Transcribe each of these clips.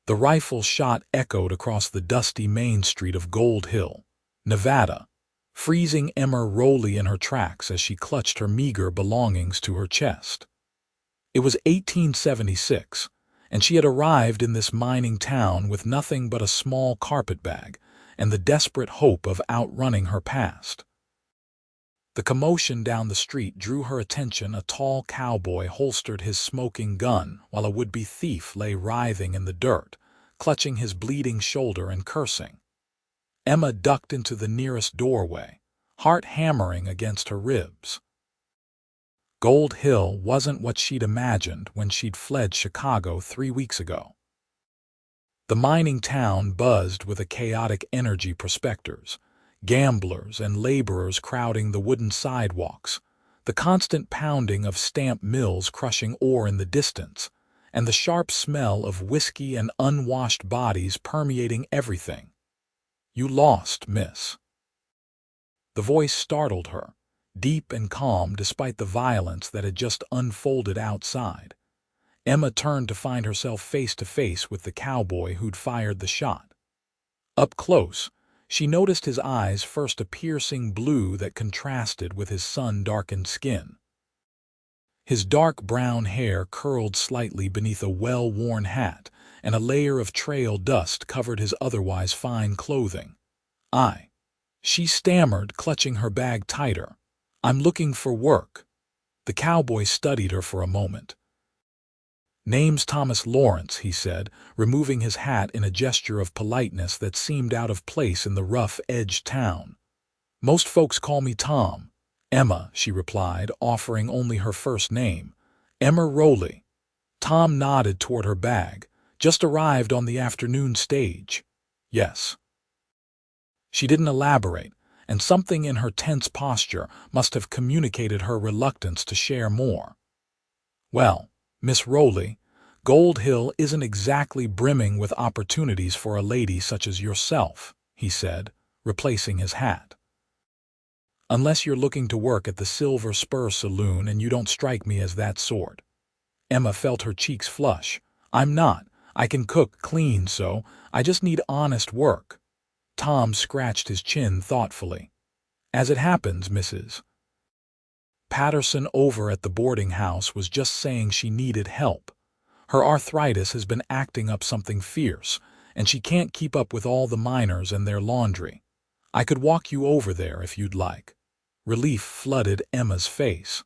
The rifle shot echoed across the dusty main street of Gold Hill, Nevada, freezing Emma Rowley in her tracks as she clutched her meager belongings to her chest. It was 1876, and she had arrived in this mining town with nothing but a small carpetbag and the desperate hope of outrunning her past. The commotion down the street drew her attention. A tall cowboy holstered his smoking gun while a would-be thief lay writhing in the dirt, clutching his bleeding shoulder and cursing. Emma ducked into the nearest doorway, heart hammering against her ribs. Gold Hill wasn't what she'd imagined when she'd fled Chicago 3 weeks ago. The mining town buzzed with a chaotic energy, prospectors, gamblers, and laborers crowding the wooden sidewalks, the constant pounding of stamp mills crushing ore in the distance, and the sharp smell of whiskey and unwashed bodies permeating everything. "You lost, miss." The voice startled her, deep and calm despite the violence that had just unfolded outside. Emma turned to find herself face to face with the cowboy who'd fired the shot. Up close, she noticed his eyes, first a piercing blue that contrasted with his sun-darkened skin. His dark brown hair curled slightly beneath a well-worn hat, and a layer of trail dust covered his otherwise fine clothing. She stammered, clutching her bag tighter. "I'm looking for work." The cowboy studied her for a moment. "Name's Thomas Lawrence," he said, removing his hat in a gesture of politeness that seemed out of place in the rough-edged town. "Most folks call me Tom." "Emma," she replied, offering only her first name. "Emma Rowley." Tom nodded toward her bag. "Just arrived on the afternoon stage." "Yes." She didn't elaborate, and something in her tense posture must have communicated her reluctance to share more. "Well, Miss Rowley, Gold Hill isn't exactly brimming with opportunities for a lady such as yourself," he said, replacing his hat. "Unless you're looking to work at the Silver Spur Saloon, and you don't strike me as that sort." Emma felt her cheeks flush. "I'm not. I can cook, clean, so I just need honest work." Tom scratched his chin thoughtfully. "As it happens, Mrs. Patterson over at the boarding house was just saying she needed help. Her arthritis has been acting up something fierce, and she can't keep up with all the miners and their laundry. I could walk you over there if you'd like." Relief flooded Emma's face.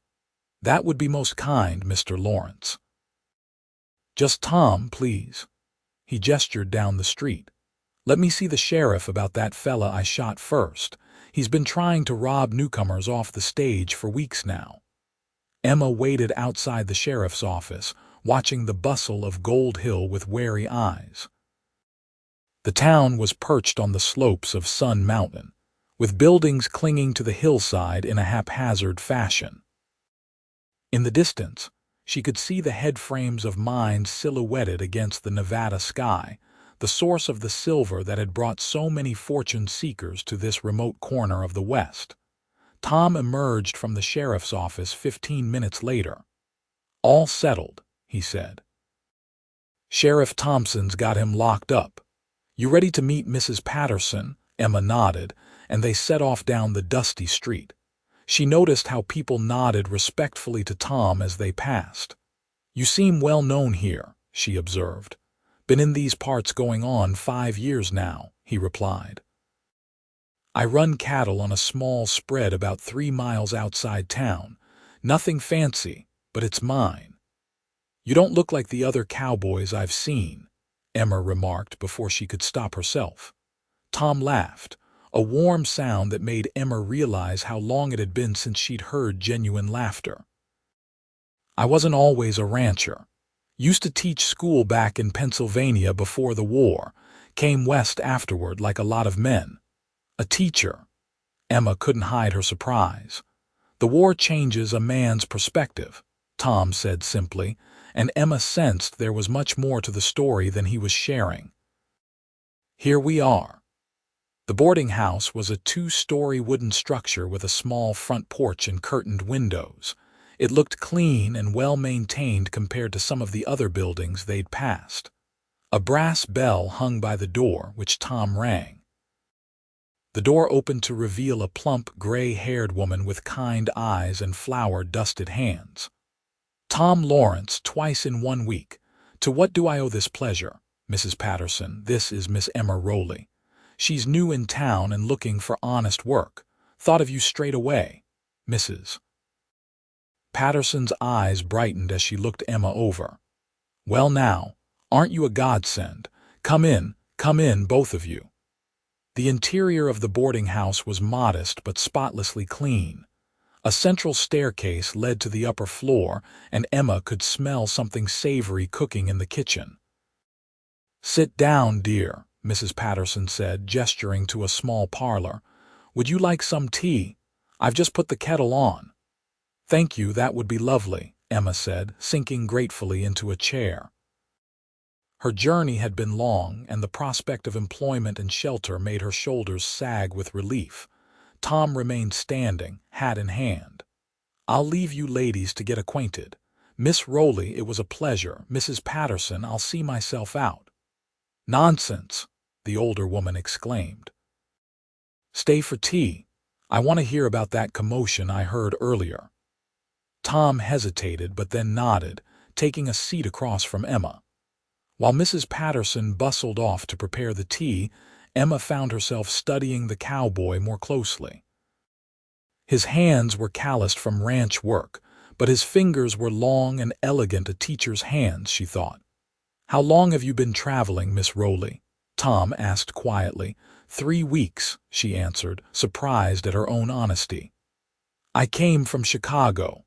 "That would be most kind, Mr. Lawrence." "Just Tom, please." He gestured down the street. "Let me see the sheriff about that fella I shot first. He's been trying to rob newcomers off the stage for weeks now." Emma waited outside the sheriff's office, watching the bustle of Gold Hill with wary eyes. The town was perched on the slopes of Sun Mountain, with buildings clinging to the hillside in a haphazard fashion. In the distance, she could see the head frames of mines silhouetted against the Nevada sky, the source of the silver that had brought so many fortune-seekers to this remote corner of the West. Tom emerged from the sheriff's office 15 minutes later. "All settled," he said. "Sheriff Thompson's got him locked up. You ready to meet Mrs. Patterson?" Emma nodded, and they set off down the dusty street. She noticed how people nodded respectfully to Tom as they passed. "You seem well known here," she observed. "Been in these parts going on 5 years now," he replied. "I run cattle on a small spread about 3 miles outside town. Nothing fancy, but it's mine." "You don't look like the other cowboys I've seen," Emma remarked before she could stop herself. Tom laughed, a warm sound that made Emma realize how long it had been since she'd heard genuine laughter. "I wasn't always a rancher. Used to teach school back in Pennsylvania before the war. Came west afterward like a lot of men." "A teacher." Emma couldn't hide her surprise. "The war changes a man's perspective," Tom said simply, and Emma sensed there was much more to the story than he was sharing. "Here we are." The boarding house was a 2-story wooden structure with a small front porch and curtained windows. It looked clean and well-maintained compared to some of the other buildings they'd passed. A brass bell hung by the door, which Tom rang. The door opened to reveal a plump, gray-haired woman with kind eyes and flour-dusted hands. "Tom Lawrence, twice in 1 week. To what do I owe this pleasure? Mrs. Patterson, this is Miss Emma Rowley. She's new in town and looking for honest work. Thought of you straight away. Mrs. Patterson's eyes brightened as she looked Emma over. "Well now, aren't you a godsend? Come in, both of you." The interior of the boarding house was modest but spotlessly clean. A central staircase led to the upper floor, and Emma could smell something savory cooking in the kitchen. "Sit down, dear," Mrs. Patterson said, gesturing to a small parlor. "Would you like some tea? I've just put the kettle on." "Thank you, that would be lovely," Emma said, sinking gratefully into a chair. Her journey had been long, and the prospect of employment and shelter made her shoulders sag with relief. Tom remained standing, hat in hand. "I'll leave you ladies to get acquainted. Miss Rowley, it was a pleasure. Mrs. Patterson, I'll see myself out." "Nonsense!" the older woman exclaimed. "Stay for tea. I want to hear about that commotion I heard earlier." Tom hesitated but then nodded, taking a seat across from Emma. While Mrs. Patterson bustled off to prepare the tea, Emma found herself studying the cowboy more closely. His hands were calloused from ranch work, but his fingers were long and elegant, a teacher's hands, she thought. "How long have you been traveling, Miss Rowley?" Tom asked quietly. 3 weeks, she answered, surprised at her own honesty. "I came from Chicago."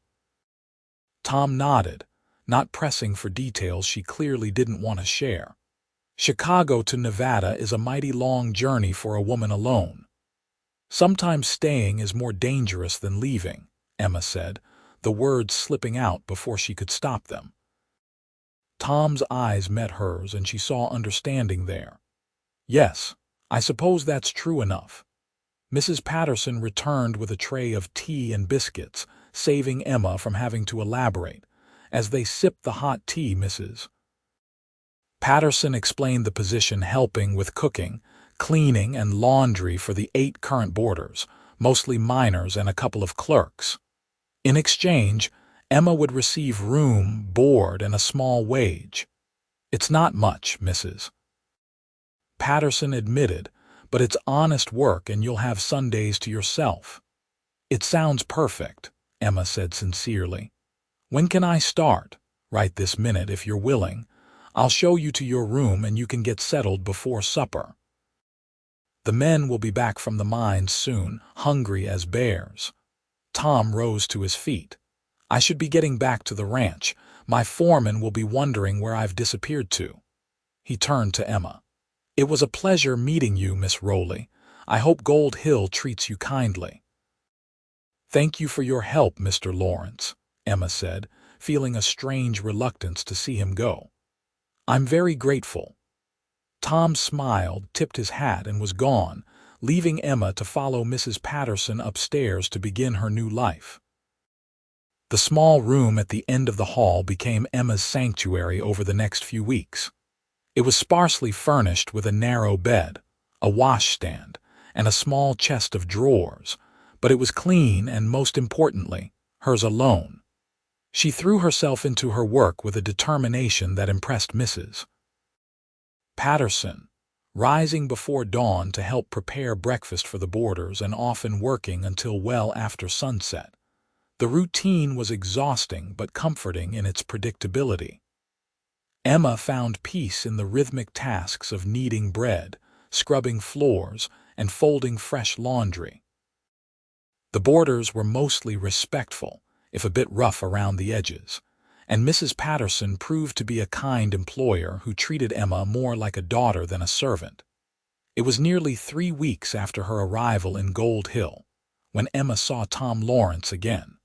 Tom nodded, not pressing for details she clearly didn't want to share. "Chicago to Nevada is a mighty long journey for a woman alone. Sometimes staying is more dangerous than leaving," Emma said, the words slipping out before she could stop them. Tom's eyes met hers, and she saw understanding there. "Yes, I suppose that's true enough." Mrs. Patterson returned with a tray of tea and biscuits, saving Emma from having to elaborate. As they sipped the hot tea, Mrs. Patterson explained the position, helping with cooking, cleaning, and laundry for the 8 current boarders, mostly minors and a couple of clerks. In exchange, Emma would receive room, board, and a small wage. "It's not much, Mrs. Patterson admitted, "but it's honest work and you'll have Sundays to yourself." "It sounds perfect," Emma said sincerely. "When can I start?" "Right this minute, if you're willing. I'll show you to your room and you can get settled before supper. The men will be back from the mines soon, hungry as bears." Tom rose to his feet. "I should be getting back to the ranch. My foreman will be wondering where I've disappeared to." He turned to Emma. "It was a pleasure meeting you, Miss Rowley. I hope Gold Hill treats you kindly." "Thank you for your help, Mr. Lawrence," Emma said, feeling a strange reluctance to see him go. "I'm very grateful." Tom smiled, tipped his hat, and was gone, leaving Emma to follow Mrs. Patterson upstairs to begin her new life. The small room at the end of the hall became Emma's sanctuary over the next few weeks. It was sparsely furnished with a narrow bed, a washstand, and a small chest of drawers, but it was clean and, most importantly, hers alone. She threw herself into her work with a determination that impressed Mrs. Patterson, rising before dawn to help prepare breakfast for the boarders and often working until well after sunset. The routine was exhausting but comforting in its predictability. Emma found peace in the rhythmic tasks of kneading bread, scrubbing floors, and folding fresh laundry. The boarders were mostly respectful, if a bit rough around the edges, and Mrs. Patterson proved to be a kind employer who treated Emma more like a daughter than a servant. It was nearly 3 weeks after her arrival in Gold Hill when Emma saw Tom Lawrence again.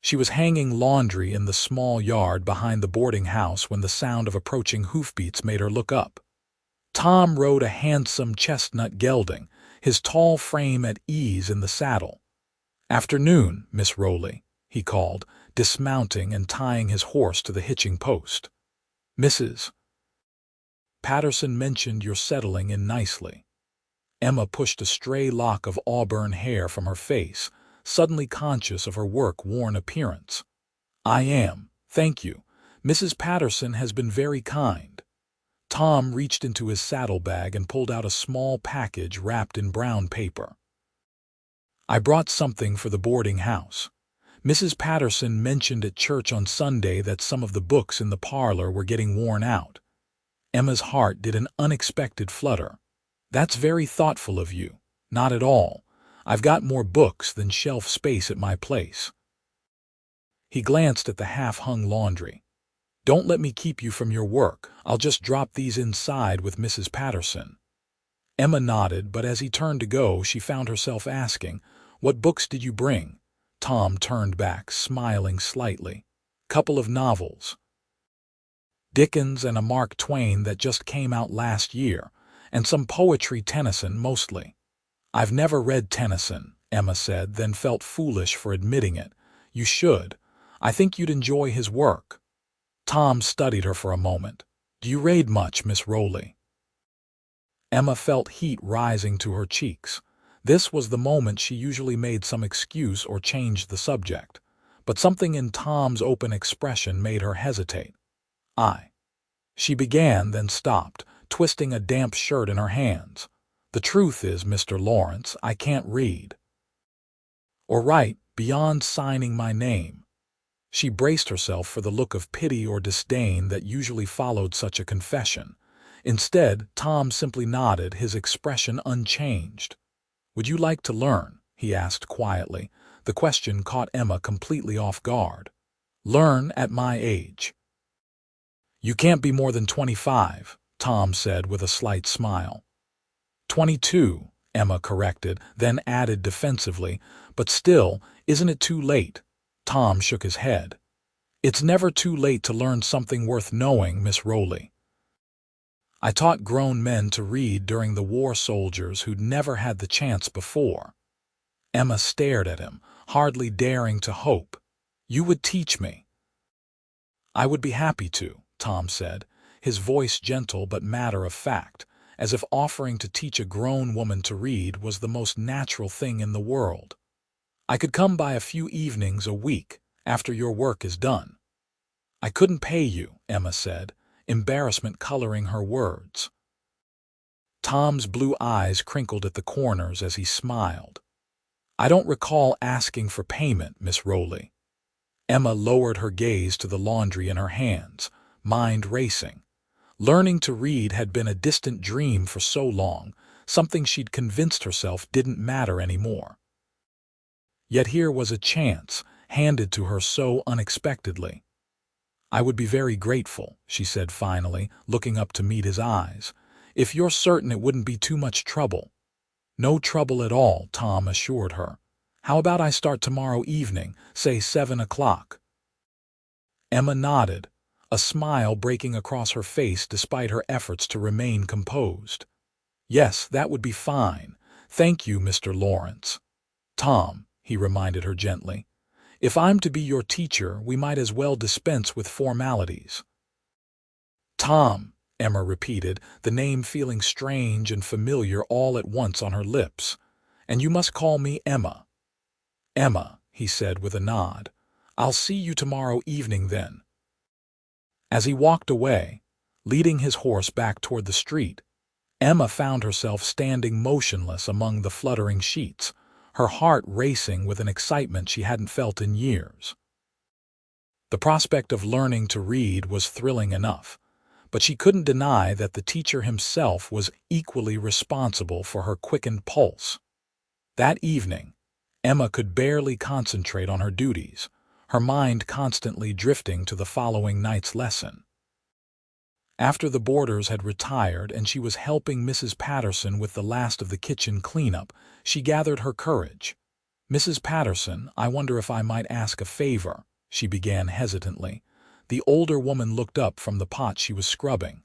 She was hanging laundry in the small yard behind the boarding house when the sound of approaching hoofbeats made her look up. Tom rode a handsome chestnut gelding, his tall frame at ease in the saddle. "Afternoon, Miss Rowley," he called, dismounting and tying his horse to the hitching post. "Mrs. Patterson mentioned you're settling in nicely. Emma pushed a stray lock of auburn hair from her face, suddenly conscious of her work-worn appearance. I am, thank you. Mrs. Patterson has been very kind. Tom reached into his saddlebag and pulled out a small package wrapped in brown paper. I brought something for the boarding house. Mrs. Patterson mentioned at church on Sunday that some of the books in the parlor were getting worn out. Emma's heart did an unexpected flutter. That's very thoughtful of you. Not at all. I've got more books than shelf space at my place. He glanced at the half-hung laundry. Don't let me keep you from your work. I'll just drop these inside with Mrs. Patterson. Emma nodded, but as he turned to go, she found herself asking, What books did you bring? Tom turned back, smiling slightly. Couple of novels. Dickens and a Mark Twain that just came out last year, and some poetry, Tennyson mostly. I've never read Tennyson, Emma said, then felt foolish for admitting it. You should. I think you'd enjoy his work. Tom studied her for a moment. Do you read much, Miss Rowley? Emma felt heat rising to her cheeks. This was the moment she usually made some excuse or changed the subject. But something in Tom's open expression made her hesitate. She began, then stopped, twisting a damp shirt in her hands. The truth is, Mr. Lawrence, I can't read. Or write, beyond signing my name. She braced herself for the look of pity or disdain that usually followed such a confession. Instead, Tom simply nodded, his expression unchanged. Would you like to learn? He asked quietly. The question caught Emma completely off guard. Learn at my age. You can't be more than 25, Tom said with a slight smile. 22, Emma corrected, then added defensively, but still, isn't it too late? Tom shook his head. It's never too late to learn something worth knowing, Miss Rowley. I taught grown men to read during the war, soldiers who'd never had the chance before. Emma stared at him, hardly daring to hope. You would teach me. I would be happy to, Tom said, his voice gentle but matter-of-fact, as if offering to teach a grown woman to read was the most natural thing in the world. I could come by a few evenings a week, after your work is done. I couldn't pay you, Emma said, embarrassment coloring her words. Tom's blue eyes crinkled at the corners as he smiled. I don't recall asking for payment, Miss Rowley. Emma lowered her gaze to the laundry in her hands, mind racing. Learning to read had been a distant dream for so long, something she'd convinced herself didn't matter anymore. Yet here was a chance, handed to her so unexpectedly. I would be very grateful, she said finally, looking up to meet his eyes, if you're certain it wouldn't be too much trouble. No trouble at all, Tom assured her. How about I start tomorrow evening, say 7 o'clock? Emma nodded, a smile breaking across her face despite her efforts to remain composed. Yes, that would be fine. Thank you, Mr. Lawrence. Tom, he reminded her gently, if I'm to be your teacher, we might as well dispense with formalities. Tom, Emma repeated, the name feeling strange and familiar all at once on her lips. And you must call me Emma. Emma, he said with a nod. I'll see you tomorrow evening then. As he walked away, leading his horse back toward the street, Emma found herself standing motionless among the fluttering sheets, her heart racing with an excitement she hadn't felt in years. The prospect of learning to read was thrilling enough, but she couldn't deny that the teacher himself was equally responsible for her quickened pulse. That evening, Emma could barely concentrate on her duties, her mind constantly drifting to the following night's lesson. After the boarders had retired and she was helping Mrs. Patterson with the last of the kitchen cleanup, she gathered her courage. Mrs. Patterson, I wonder if I might ask a favor, she began hesitantly. The older woman looked up from the pot she was scrubbing.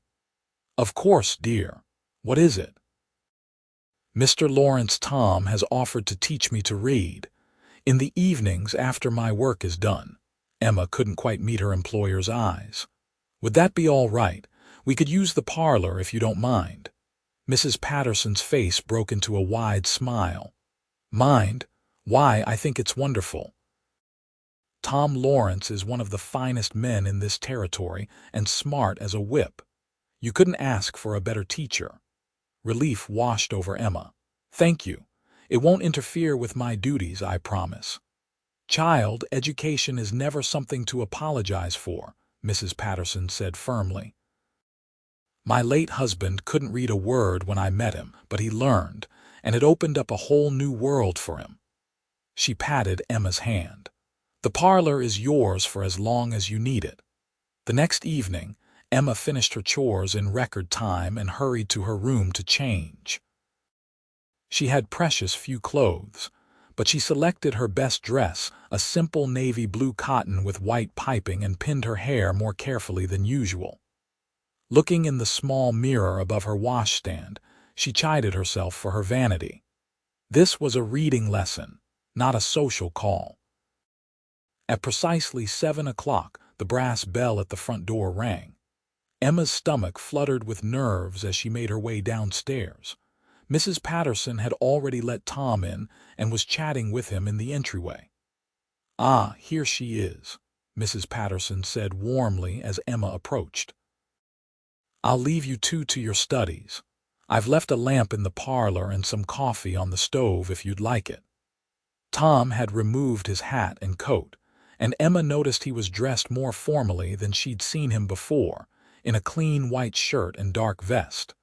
Of course, dear. What is it? Mr. Lawrence Tom has offered to teach me to read. In the evenings after my work is done. Emma couldn't quite meet her employer's eyes. Would that be all right? We could use the parlor if you don't mind. Mrs. Patterson's face broke into a wide smile. Mind? Why, I think it's wonderful. Tom Lawrence is one of the finest men in this territory and smart as a whip. You couldn't ask for a better teacher. Relief washed over Emma. Thank you. It won't interfere with my duties, I promise. Child, education is never something to apologize for, Mrs. Patterson said firmly. My late husband couldn't read a word when I met him, but he learned, and it opened up a whole new world for him. She patted Emma's hand. The parlor is yours for as long as you need it. The next evening, Emma finished her chores in record time and hurried to her room to change. She had precious few clothes, but she selected her best dress, a simple navy blue cotton with white piping, and pinned her hair more carefully than usual. Looking in the small mirror above her washstand, she chided herself for her vanity. This was a reading lesson, not a social call. At precisely 7 o'clock, the brass bell at the front door rang. Emma's stomach fluttered with nerves as she made her way downstairs. Mrs. Patterson had already let Tom in and was chatting with him in the entryway. "Ah, here she is," Mrs. Patterson said warmly as Emma approached. "I'll leave you two to your studies. I've left a lamp in the parlor and some coffee on the stove if you'd like it." Tom had removed his hat and coat, and Emma noticed he was dressed more formally than she'd seen him before, in a clean white shirt and dark vest.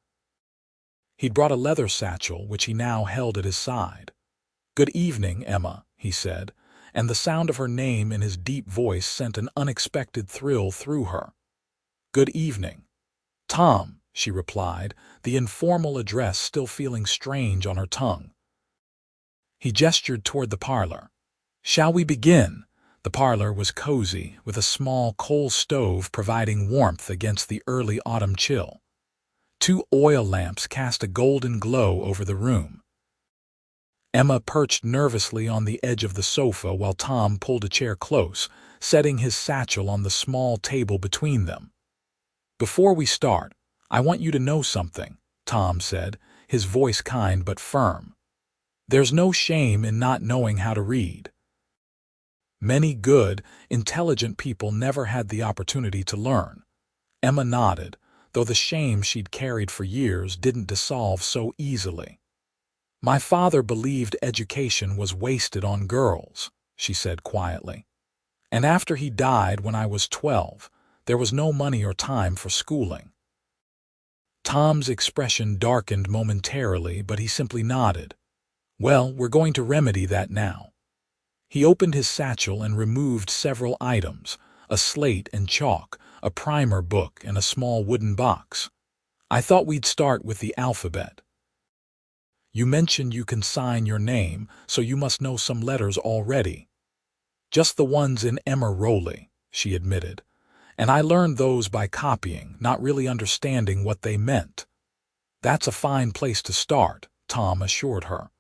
He'd brought a leather satchel, which he now held at his side. "Good evening, Emma," he said, and the sound of her name in his deep voice sent an unexpected thrill through her. "Good evening, Tom," she replied, the informal address still feeling strange on her tongue. He gestured toward the parlor. "Shall we begin?" The parlor was cozy, with a small coal stove providing warmth against the early autumn chill. 2 oil lamps cast a golden glow over the room. Emma perched nervously on the edge of the sofa while Tom pulled a chair close, setting his satchel on the small table between them. "Before we start, I want you to know something," Tom said, his voice kind but firm. "There's no shame in not knowing how to read. Many good, intelligent people never had the opportunity to learn." Emma nodded, though the shame she'd carried for years didn't dissolve so easily. "My father believed education was wasted on girls," she said quietly. "And after he died when I was 12, there was no money or time for schooling." Tom's expression darkened momentarily, but he simply nodded. "Well, we're going to remedy that now." He opened his satchel and removed several items, a slate and chalk, a primer book, and a small wooden box. "I thought we'd start with the alphabet. You mentioned you can sign your name, so you must know some letters already." "Just the ones in Emma Rowley," she admitted. "And I learned those by copying, not really understanding what they meant." "That's a fine place to start," Tom assured her.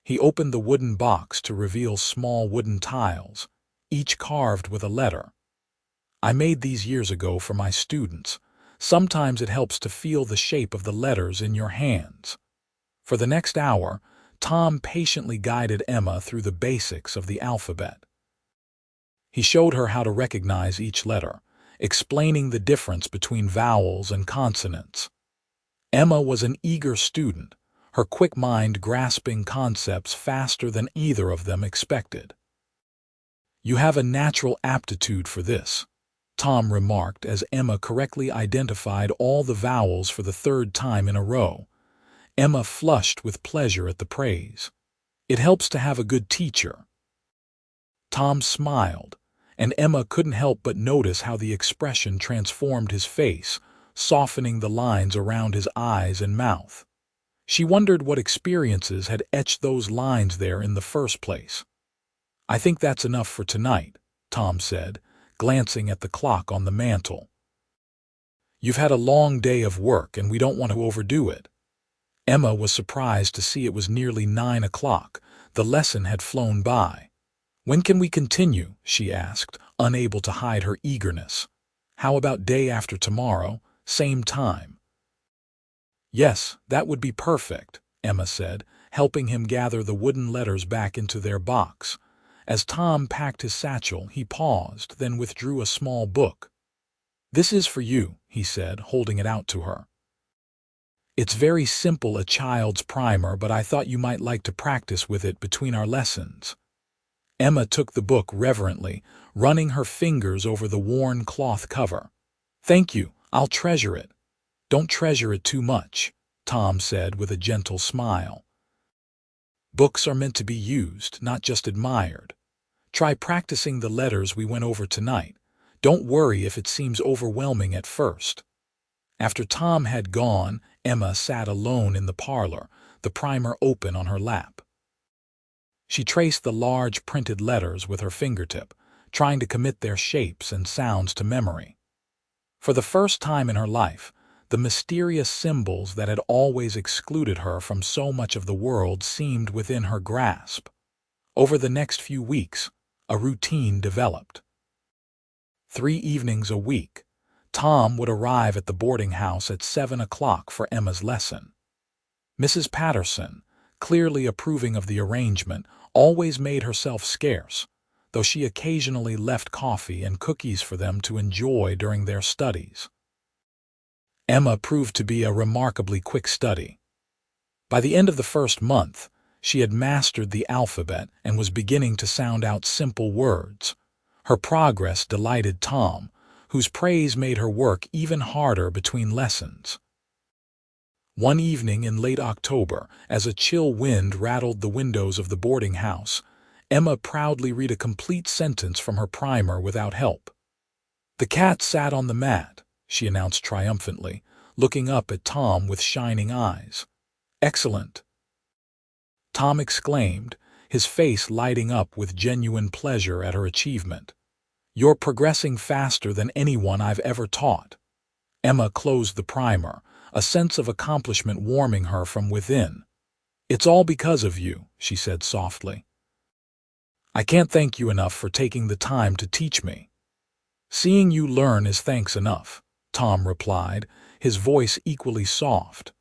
He opened the wooden box to reveal small wooden tiles, each carved with a letter. "I made these years ago for my students. Sometimes it helps to feel the shape of the letters in your hands." For the next hour, Tom patiently guided Emma through the basics of the alphabet. He showed her how to recognize each letter, explaining the difference between vowels and consonants. Emma was an eager student, her quick mind grasping concepts faster than either of them expected. "You have a natural aptitude for this," Tom remarked as Emma correctly identified all the vowels for the 3rd time in a row. Emma flushed with pleasure at the praise. "It helps to have a good teacher." Tom smiled, and Emma couldn't help but notice how the expression transformed his face, softening the lines around his eyes and mouth. She wondered what experiences had etched those lines there in the first place. "I think that's enough for tonight," Tom said, glancing at the clock on the mantel. "You've had a long day of work and we don't want to overdo it." Emma was surprised to see it was nearly 9 o'clock. The lesson had flown by. "When can we continue?" she asked, unable to hide her eagerness. "How about day after tomorrow, same time. Yes, that would be perfect, Emma said, helping him gather the wooden letters back into their box. As Tom packed his satchel, he paused, then withdrew a small book. This is for you, he said, holding it out to her. It's very simple, a child's primer, but I thought you might like to practice with it between our lessons. Emma took the book reverently, running her fingers over the worn cloth cover. Thank you, I'll treasure it. Don't treasure it too much, Tom said with a gentle smile. Books are meant to be used, not just admired. Try practicing the letters we went over tonight. Don't worry if it seems overwhelming at first. After Tom had gone, Emma sat alone in the parlor, the primer open on her lap. She traced the large printed letters with her fingertip, trying to commit their shapes and sounds to memory. For the first time in her life, the mysterious symbols that had always excluded her from so much of the world seemed within her grasp. Over the next few weeks, a routine developed. 3 evenings a week, Tom would arrive at the boarding house at 7 o'clock for Emma's lesson. Mrs. Patterson, clearly approving of the arrangement, always made herself scarce, though she occasionally left coffee and cookies for them to enjoy during their studies. Emma proved to be a remarkably quick study. By the end of the first month, she had mastered the alphabet and was beginning to sound out simple words. Her progress delighted Tom, whose praise made her work even harder between lessons. One evening in late October, as a chill wind rattled the windows of the boarding house, Emma proudly read a complete sentence from her primer without help. "The cat sat on the mat," she announced triumphantly, looking up at Tom with shining eyes. "Excellent!" Tom exclaimed, his face lighting up with genuine pleasure at her achievement. "You're progressing faster than anyone I've ever taught." Emma closed the primer, a sense of accomplishment warming her from within. "It's all because of you," she said softly. "I can't thank you enough for taking the time to teach me." "Seeing you learn is thanks enough," Tom replied, his voice equally soft.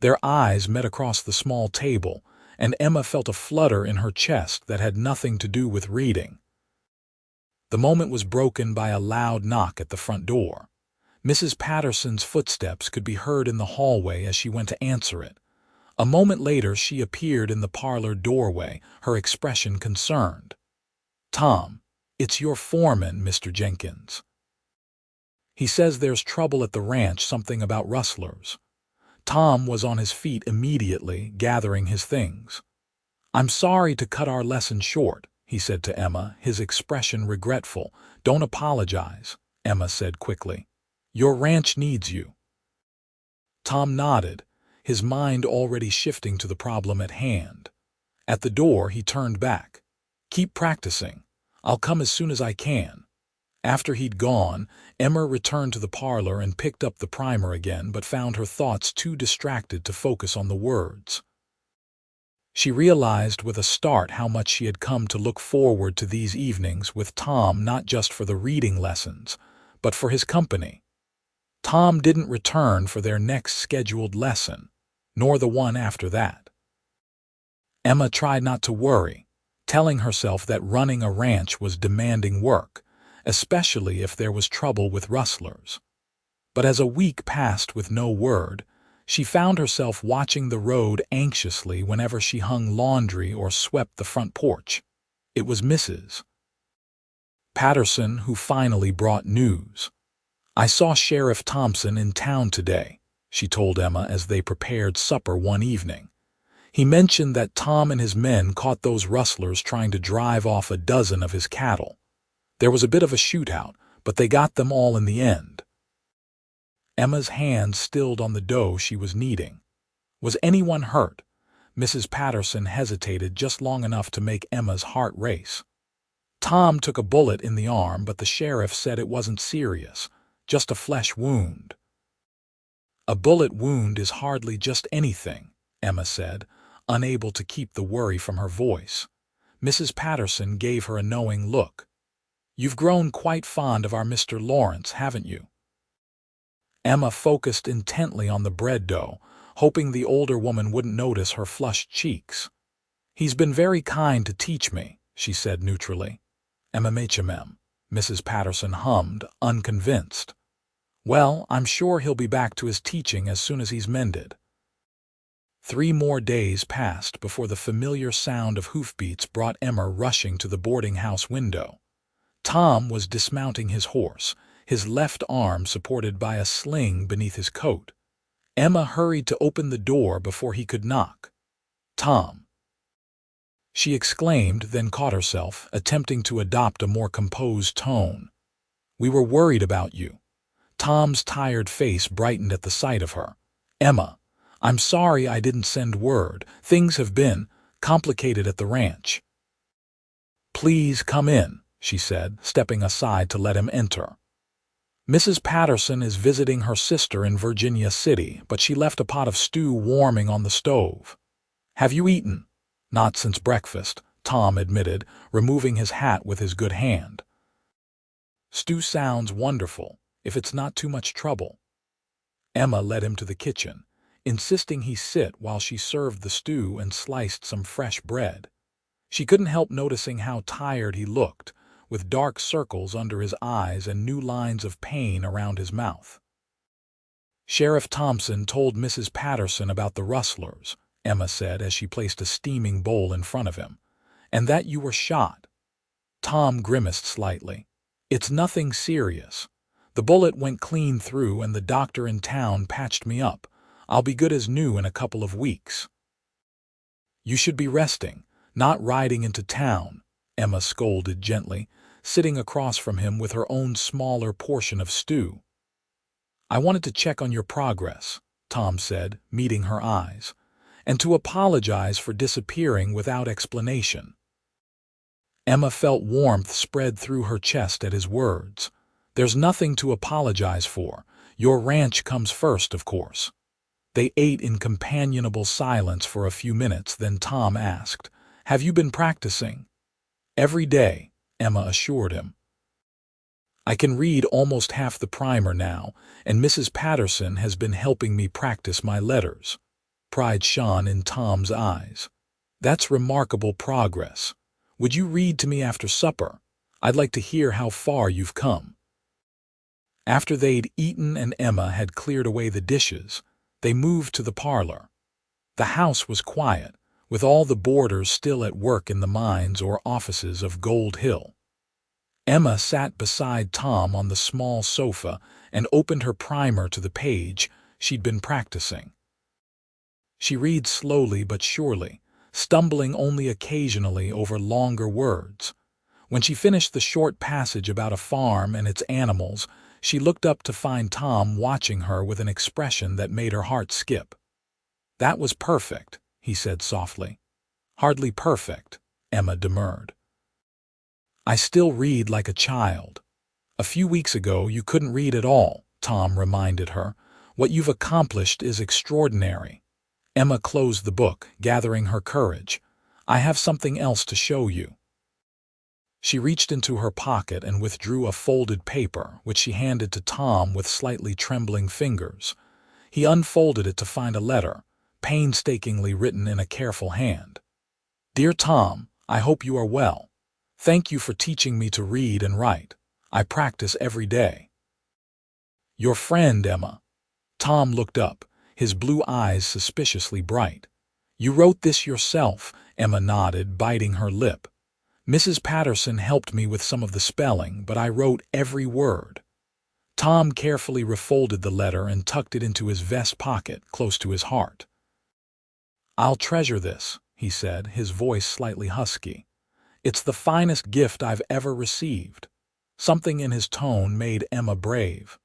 Their eyes met across the small table, and Emma felt a flutter in her chest that had nothing to do with reading. The moment was broken by a loud knock at the front door. Mrs. Patterson's footsteps could be heard in the hallway as she went to answer it. A moment later she appeared in the parlor doorway, her expression concerned. "Tom, it's your foreman, Mr. Jenkins. He says there's trouble at the ranch, something about rustlers." Tom was on his feet immediately, gathering his things. "I'm sorry to cut our lesson short," he said to Emma, his expression regretful. "Don't apologize," Emma said quickly. "Your ranch needs you." Tom nodded, his mind already shifting to the problem at hand. At the door, he turned back. "Keep practicing. I'll come as soon as I can." After he'd gone, Emma returned to the parlor and picked up the primer again, but found her thoughts too distracted to focus on the words. She realized with a start how much she had come to look forward to these evenings with Tom, not just for the reading lessons, but for his company. Tom didn't return for their next scheduled lesson, nor the one after that. Emma tried not to worry, telling herself that running a ranch was demanding work, especially if there was trouble with rustlers. But as a week passed with no word, she found herself watching the road anxiously whenever she hung laundry or swept the front porch. It was Mrs. Patterson who finally brought news. "I saw Sheriff Thompson in town today," she told Emma as they prepared supper one evening. "He mentioned that Tom and his men caught those rustlers trying to drive off a dozen of his cattle. There was a bit of a shootout, but they got them all in the end." Emma's hand stilled on the dough she was kneading. "Was anyone hurt?" Mrs. Patterson hesitated just long enough to make Emma's heart race. "Tom took a bullet in the arm, but the sheriff said it wasn't serious, just a flesh wound." "A bullet wound is hardly just anything," Emma said, unable to keep the worry from her voice. Mrs. Patterson gave her a knowing look. "You've grown quite fond of our Mr. Lawrence, haven't you?" Emma focused intently on the bread dough, hoping the older woman wouldn't notice her flushed cheeks. "He's been very kind to teach me," she said neutrally. "MMHMM," Mrs. Patterson hummed, unconvinced. "Well, I'm sure he'll be back to his teaching as soon as he's mended." 3 more days passed before the familiar sound of hoofbeats brought Emma rushing to the boarding house window. Tom was dismounting his horse, his left arm supported by a sling beneath his coat. Emma hurried to open the door before he could knock. "Tom," she exclaimed, then caught herself, attempting to adopt a more composed tone. "We were worried about you." Tom's tired face brightened at the sight of her. "Emma, I'm sorry I didn't send word. Things have been complicated at the ranch." "Please come in," she said, stepping aside to let him enter. "Mrs. Patterson is visiting her sister in Virginia City, but she left a pot of stew warming on the stove." "Have you eaten?" "Not since breakfast," Tom admitted, removing his hat with his good hand. "Stew sounds wonderful, if it's not too much trouble." Emma led him to the kitchen, insisting he sit while she served the stew and sliced some fresh bread. She couldn't help noticing how tired he looked, with dark circles under his eyes and new lines of pain around his mouth. "Sheriff Thompson told Mrs. Patterson about the rustlers," Emma said as she placed a steaming bowl in front of him, "and that you were shot." Tom grimaced slightly. "It's nothing serious. The bullet went clean through and the doctor in town patched me up. I'll be good as new in a couple of weeks." "You should be resting, not riding into town," Emma scolded gently, sitting across from him with her own smaller portion of stew. "I wanted to check on your progress," Tom said, meeting her eyes, "and to apologize for disappearing without explanation." Emma felt warmth spread through her chest at his words. "There's nothing to apologize for. Your ranch comes first, of course." They ate in companionable silence for a few minutes, then Tom asked, "Have you been practicing?" "Every day," Emma assured him. "I can read almost half the primer now, and Mrs. Patterson has been helping me practice my letters." Pride shone in Tom's eyes. "That's remarkable progress. Would you read to me after supper? I'd like to hear how far you've come." After they'd eaten and Emma had cleared away the dishes, they moved to the parlor. The house was quiet, with all the boarders still at work in the mines or offices of Gold Hill. Emma sat beside Tom on the small sofa and opened her primer to the page she'd been practicing. She read slowly but surely, stumbling only occasionally over longer words. When she finished the short passage about a farm and its animals, she looked up to find Tom watching her with an expression that made her heart skip. "That was perfect," he said softly. "Hardly perfect," Emma demurred. "I still read like a child." "A few weeks ago you couldn't read at all," Tom reminded her. "What you've accomplished is extraordinary." Emma closed the book, gathering her courage. "I have something else to show you." She reached into her pocket and withdrew a folded paper, which she handed to Tom with slightly trembling fingers. He unfolded it to find a letter, painstakingly written in a careful hand. "Dear Tom, I hope you are well. Thank you for teaching me to read and write. I practice every day. Your friend, Emma." Tom looked up, his blue eyes suspiciously bright. "You wrote this yourself," Emma nodded, biting her lip. "Mrs. Patterson helped me with some of the spelling, but I wrote every word." Tom carefully refolded the letter and tucked it into his vest pocket, close to his heart. "I'll treasure this," he said, his voice slightly husky. "It's the finest gift I've ever received." Something in his tone made Emma brave.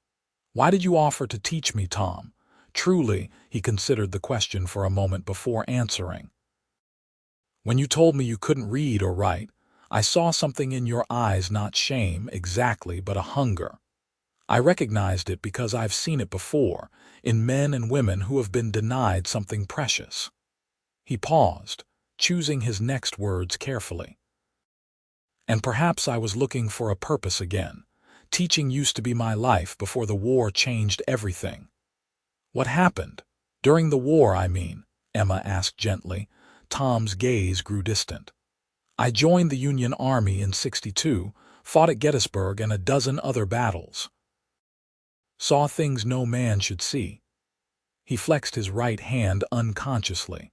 "Why did you offer to teach me, Tom?" Truly, he considered the question for a moment before answering. "When you told me you couldn't read or write, I saw something in your eyes, not shame exactly, but a hunger. I recognized it because I've seen it before, in men and women who have been denied something precious." He paused, choosing his next words carefully. "And perhaps I was looking for a purpose again, Teaching used to be my life before the war changed everything." "What happened? During the war, I mean," Emma asked gently. Tom's gaze grew distant. "I joined the Union Army in '62, fought at Gettysburg and a dozen other battles. Saw things no man should see." He flexed his right hand unconsciously.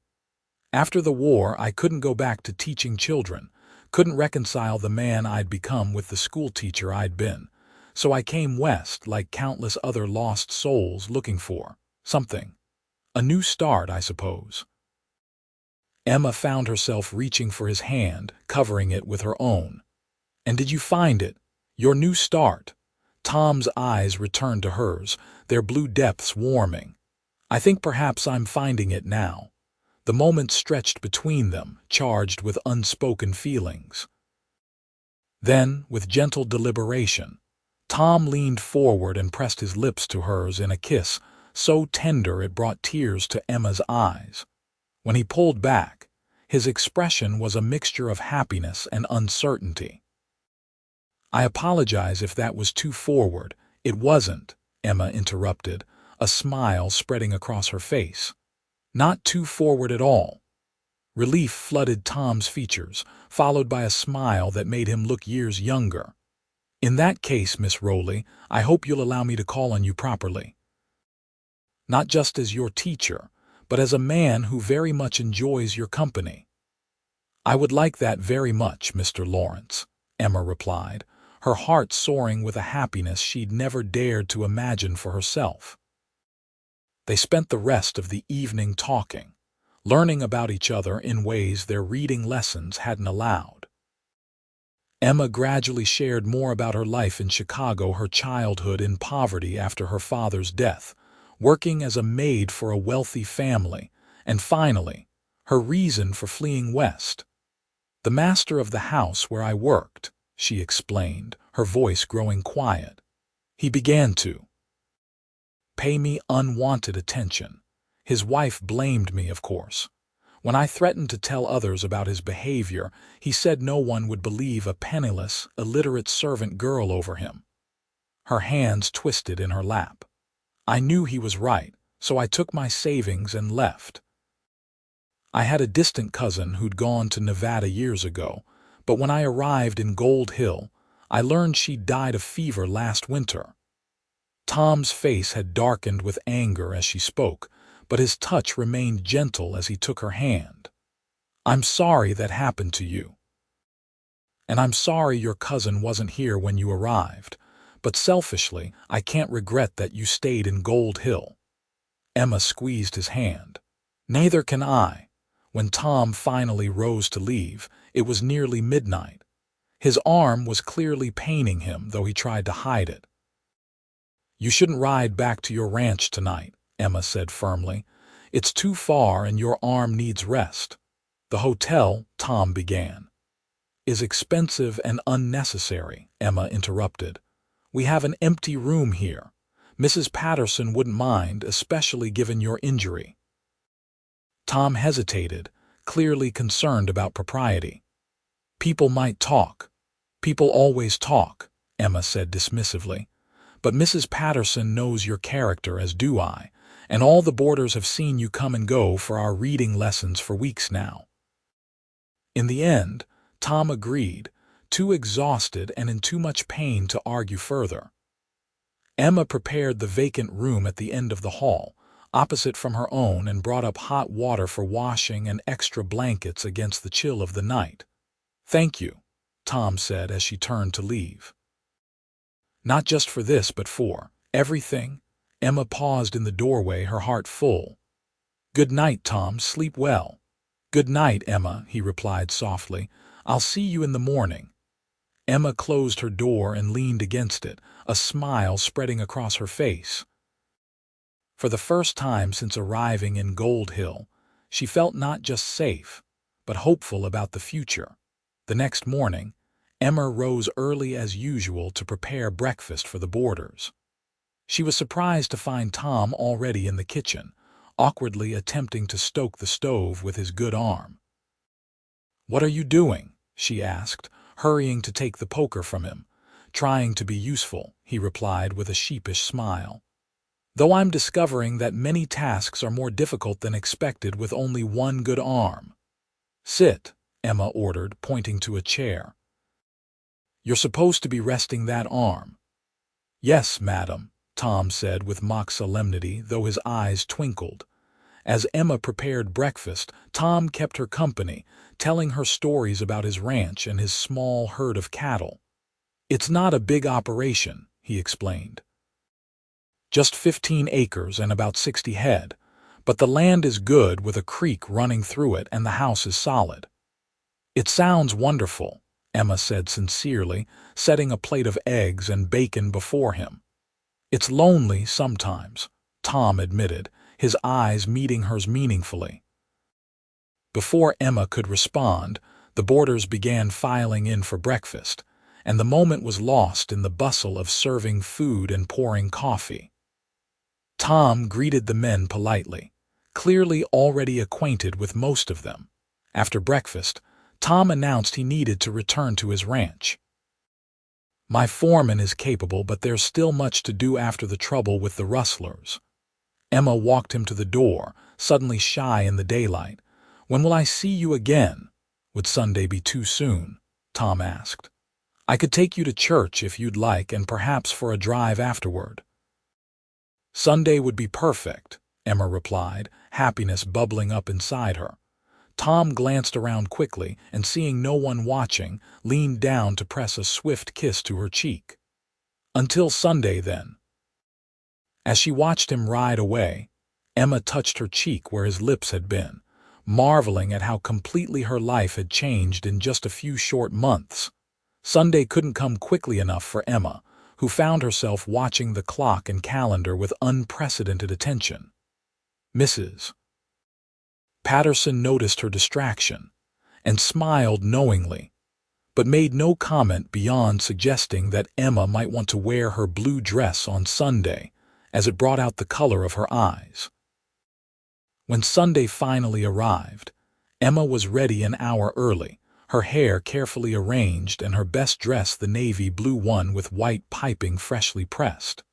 "After the war, I couldn't go back to teaching children, couldn't reconcile the man I'd become with the schoolteacher I'd been. So I came west like countless other lost souls looking for something. A new start, I suppose." Emma found herself reaching for his hand, covering it with her own. "And did you find it? Your new start?" Tom's eyes returned to hers, their blue depths warming. "I think perhaps I'm finding it now." The moment stretched between them, charged with unspoken feelings. Then, with gentle deliberation, Tom leaned forward and pressed his lips to hers in a kiss so tender it brought tears to Emma's eyes. When he pulled back, his expression was a mixture of happiness and uncertainty. "I apologize if that was too forward." "It wasn't," Emma interrupted, a smile spreading across her face. "Not too forward at all." Relief flooded Tom's features, followed by a smile that made him look years younger. "In that case, Miss Rowley, I hope you'll allow me to call on you properly. Not just as your teacher, but as a man who very much enjoys your company." "I would like that very much, Mr. Lawrence," Emma replied, her heart soaring with a happiness she'd never dared to imagine for herself. They spent the rest of the evening talking, learning about each other in ways their reading lessons hadn't allowed. Emma gradually shared more about her life in Chicago, her childhood in poverty after her father's death, working as a maid for a wealthy family, and finally, her reason for fleeing west. "The master of the house where I worked," she explained, her voice growing quiet. "He began to pay me unwanted attention. His wife blamed me, of course. When I threatened to tell others about his behavior, he said no one would believe a penniless, illiterate servant girl over him." Her hands twisted in her lap. "I knew he was right, so I took my savings and left. I had a distant cousin who'd gone to Nevada years ago, but when I arrived in Gold Hill, I learned she'd died of fever last winter." Tom's face had darkened with anger as she spoke, but his touch remained gentle as he took her hand. "I'm sorry that happened to you. And I'm sorry your cousin wasn't here when you arrived, but selfishly, I can't regret that you stayed in Gold Hill." Emma squeezed his hand. "Neither can I." When Tom finally rose to leave, it was nearly midnight. His arm was clearly paining him, though he tried to hide it. "You shouldn't ride back to your ranch tonight," Emma said firmly. "It's too far and your arm needs rest." "The hotel," Tom began. "Is expensive and unnecessary," Emma interrupted. "We have an empty room here. Mrs. Patterson wouldn't mind, especially given your injury." Tom hesitated, clearly concerned about propriety. "People might talk." "People always talk," Emma said dismissively. "But Mrs. Patterson knows your character, as do I, and all the boarders have seen you come and go for our reading lessons for weeks now." In the end, Tom agreed, too exhausted and in too much pain to argue further. Emma prepared the vacant room at the end of the hall, opposite from her own, and brought up hot water for washing and extra blankets against the chill of the night. "Thank you," Tom said as she turned to leave. "Not just for this, but for everything." Emma paused in the doorway, her heart full. "Good night, Tom. Sleep well." "Good night, Emma," he replied softly. "I'll see you in the morning." Emma closed her door and leaned against it, a smile spreading across her face. For the first time since arriving in Gold Hill, she felt not just safe, but hopeful about the future. The next morning, Emma rose early as usual to prepare breakfast for the boarders. She was surprised to find Tom already in the kitchen, awkwardly attempting to stoke the stove with his good arm. "What are you doing?" she asked, hurrying to take the poker from him. Trying to be useful, he replied with a sheepish smile. Though I'm discovering that many tasks are more difficult than expected with only one good arm. Sit, Emma ordered, pointing to a chair. You're supposed to be resting that arm. Yes, madam, Tom said with mock solemnity, though his eyes twinkled. As Emma prepared breakfast, Tom kept her company, telling her stories about his ranch and his small herd of cattle. It's not a big operation, he explained. Just 15 acres and about 60 head, but the land is good with a creek running through it and the house is solid. It sounds wonderful, Emma said sincerely, setting a plate of eggs and bacon before him. It's lonely sometimes, Tom admitted, his eyes meeting hers meaningfully. Before Emma could respond, the boarders began filing in for breakfast, and the moment was lost in the bustle of serving food and pouring coffee. Tom greeted the men politely, clearly already acquainted with most of them. After breakfast, Tom announced he needed to return to his ranch. My foreman is capable, but there's still much to do after the trouble with the rustlers. Emma walked him to the door, suddenly shy in the daylight. When will I see you again? Would Sunday be too soon? Tom asked. I could take you to church if you'd like, and perhaps for a drive afterward. Sunday would be perfect, Emma replied, happiness bubbling up inside her. Tom glanced around quickly and, seeing no one watching, leaned down to press a swift kiss to her cheek. Until Sunday, then. As she watched him ride away, Emma touched her cheek where his lips had been, marveling at how completely her life had changed in just a few short months. Sunday couldn't come quickly enough for Emma, who found herself watching the clock and calendar with unprecedented attention. Mrs. Patterson noticed her distraction and smiled knowingly, but made no comment beyond suggesting that Emma might want to wear her blue dress on Sunday, as it brought out the color of her eyes. When Sunday finally arrived, Emma was ready an hour early, her hair carefully arranged and her best dress the navy blue one with white piping freshly pressed.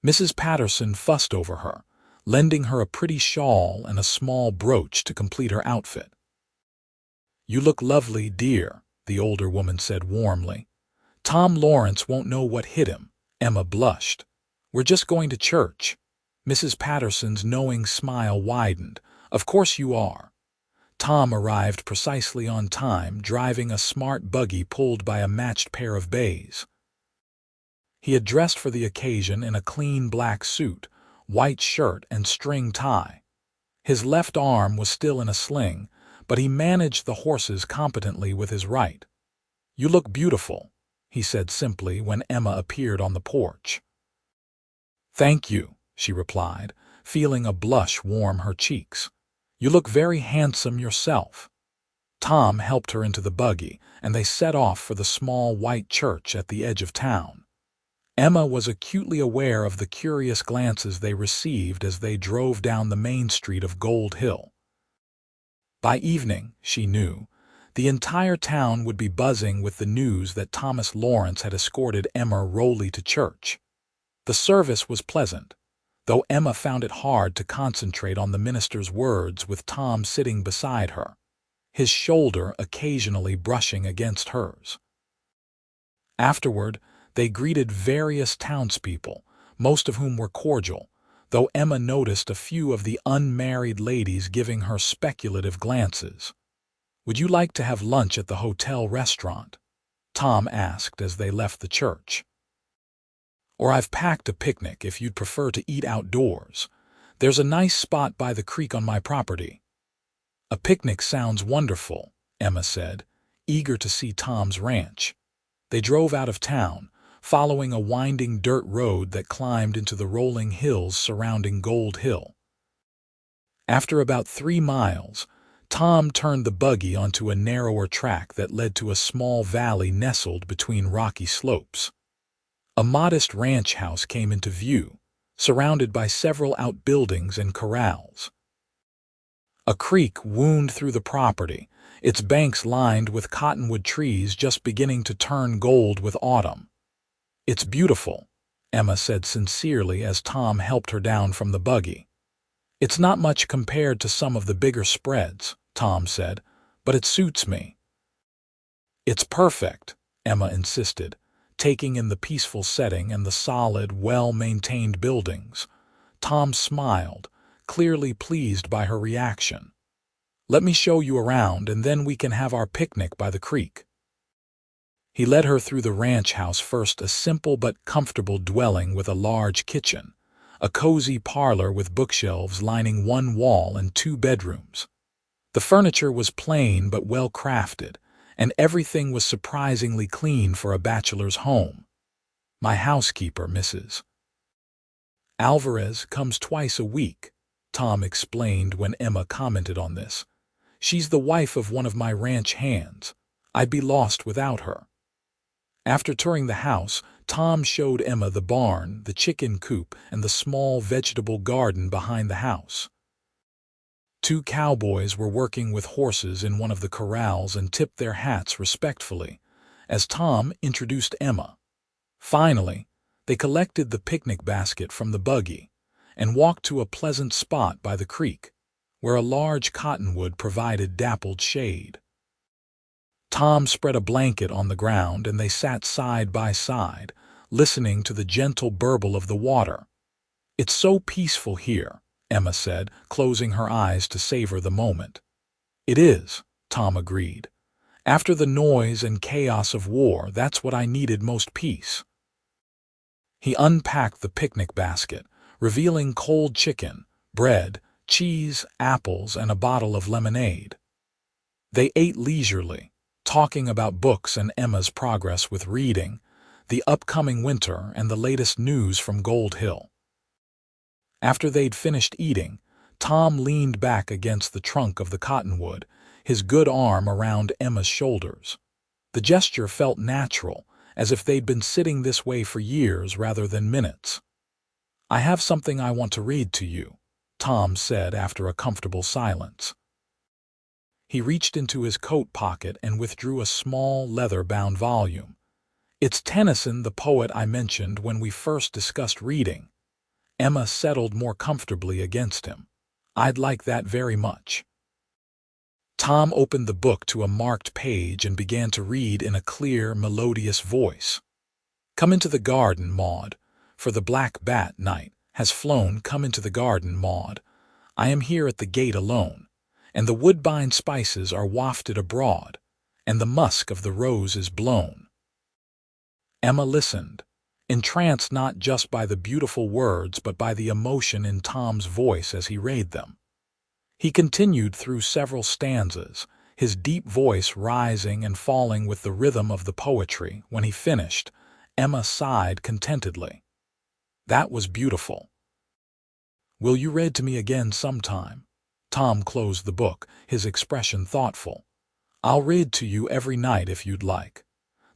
Mrs. Patterson fussed over her, lending her a pretty shawl and a small brooch to complete her outfit. You look lovely, dear, the older woman said warmly. Tom Lawrence won't know what hit him. Emma blushed. We're just going to church. Mrs. Patterson's knowing smile widened. Of course you are. Tom arrived precisely on time, driving a smart buggy pulled by a matched pair of bays. He had dressed for the occasion in a clean black suit, white shirt and string tie. His left arm was still in a sling, but he managed the horses competently with his right. You look beautiful, he said simply when Emma appeared on the porch. Thank you, she replied, feeling a blush warm her cheeks. You look very handsome yourself. Tom helped her into the buggy, and they set off for the small white church at the edge of town. Emma was acutely aware of the curious glances they received as they drove down the main street of Gold Hill. By evening, she knew, the entire town would be buzzing with the news that Thomas Lawrence had escorted Emma Rowley to church. The service was pleasant, though Emma found it hard to concentrate on the minister's words with Tom sitting beside her, his shoulder occasionally brushing against hers. Afterward, they greeted various townspeople, most of whom were cordial, though Emma noticed a few of the unmarried ladies giving her speculative glances. Would you like to have lunch at the hotel restaurant? Tom asked as they left the church. Or I've packed a picnic if you'd prefer to eat outdoors. There's a nice spot by the creek on my property. A picnic sounds wonderful, Emma said, eager to see Tom's ranch. They drove out of town, following a winding dirt road that climbed into the rolling hills surrounding Gold Hill. After about 3 miles, Tom turned the buggy onto a narrower track that led to a small valley nestled between rocky slopes. A modest ranch house came into view, surrounded by several outbuildings and corrals. A creek wound through the property, its banks lined with cottonwood trees just beginning to turn gold with autumn. It's beautiful, Emma said sincerely as Tom helped her down from the buggy. It's not much compared to some of the bigger spreads, Tom said, but it suits me. It's perfect, Emma insisted, taking in the peaceful setting and the solid, well-maintained buildings. Tom smiled, clearly pleased by her reaction. Let me show you around, and then we can have our picnic by the creek. He led her through the ranch house first, a simple but comfortable dwelling with a large kitchen, a cozy parlor with bookshelves lining one wall and 2 bedrooms. The furniture was plain but well crafted, and everything was surprisingly clean for a bachelor's home. My housekeeper, Mrs. Alvarez, comes twice a week, Tom explained when Emma commented on this. She's the wife of one of my ranch hands. I'd be lost without her. After touring the house, Tom showed Emma the barn, the chicken coop, and the small vegetable garden behind the house. 2 cowboys were working with horses in one of the corrals and tipped their hats respectfully as Tom introduced Emma. Finally, they collected the picnic basket from the buggy and walked to a pleasant spot by the creek, where a large cottonwood provided dappled shade. Tom spread a blanket on the ground and they sat side by side, listening to the gentle burble of the water. It's so peaceful here, Emma said, closing her eyes to savor the moment. It is, Tom agreed. After the noise and chaos of war, that's what I needed most, peace. He unpacked the picnic basket, revealing cold chicken, bread, cheese, apples, and a bottle of lemonade. They ate leisurely, talking about books and Emma's progress with reading, the upcoming winter, and the latest news from Gold Hill. After they'd finished eating, Tom leaned back against the trunk of the cottonwood, his good arm around Emma's shoulders. The gesture felt natural, as if they'd been sitting this way for years rather than minutes. I have something I want to read to you, Tom said after a comfortable silence. He reached into his coat pocket and withdrew a small, leather-bound volume. It's Tennyson, the poet I mentioned when we first discussed reading. Emma settled more comfortably against him. I'd like that very much. Tom opened the book to a marked page and began to read in a clear, melodious voice. Come into the garden, Maud, for the black bat night has flown. Come into the garden, Maud. I am here at the gate alone, and the woodbine spices are wafted abroad, and the musk of the rose is blown. Emma listened, entranced not just by the beautiful words but by the emotion in Tom's voice as he read them. He continued through several stanzas, his deep voice rising and falling with the rhythm of the poetry. When he finished, Emma sighed contentedly. That was beautiful. Will you read to me again sometime? Tom closed the book, his expression thoughtful. I'll read to you every night if you'd like.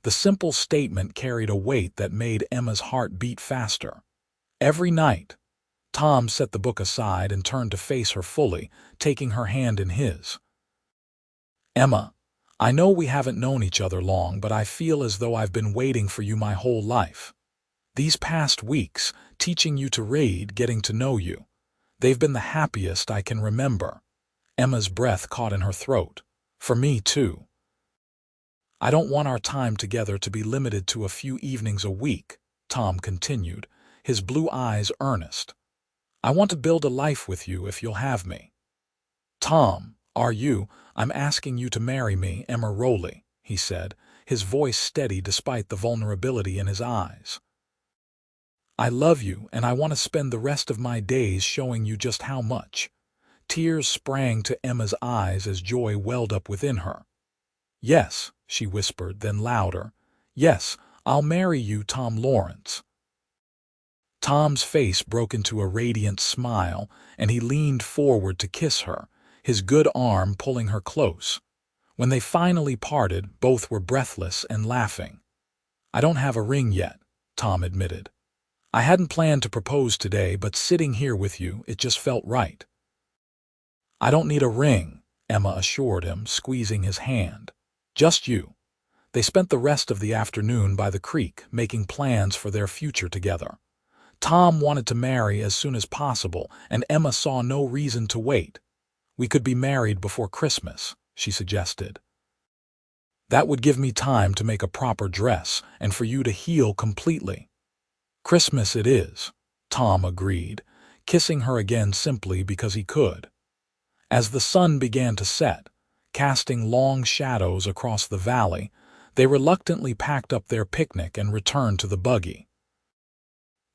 The simple statement carried a weight that made Emma's heart beat faster. Every night. Tom set the book aside and turned to face her fully, taking her hand in his. Emma, I know we haven't known each other long, but I feel as though I've been waiting for you my whole life. These past weeks, teaching you to read, getting to know you, they've been the happiest I can remember. Emma's breath caught in her throat. For me, too. I don't want our time together to be limited to a few evenings a week, Tom continued, his blue eyes earnest. I want to build a life with you if you'll have me. Tom, I'm asking you to marry me, Emma Rowley, he said, his voice steady despite the vulnerability in his eyes. I love you, and I want to spend the rest of my days showing you just how much. Tears sprang to Emma's eyes as joy welled up within her. Yes, she whispered, then louder. Yes, I'll marry you, Tom Lawrence. Tom's face broke into a radiant smile, and he leaned forward to kiss her, his good arm pulling her close. When they finally parted, both were breathless and laughing. I don't have a ring yet, Tom admitted. I hadn't planned to propose today, but sitting here with you, it just felt right. I don't need a ring, Emma assured him, squeezing his hand. Just you. They spent the rest of the afternoon by the creek, making plans for their future together. Tom wanted to marry as soon as possible, and Emma saw no reason to wait. "We could be married before Christmas," she suggested. "That would give me time to make a proper dress and for you to heal completely." "Christmas it is," Tom agreed, kissing her again simply because he could. As the sun began to set, casting long shadows across the valley, they reluctantly packed up their picnic and returned to the buggy.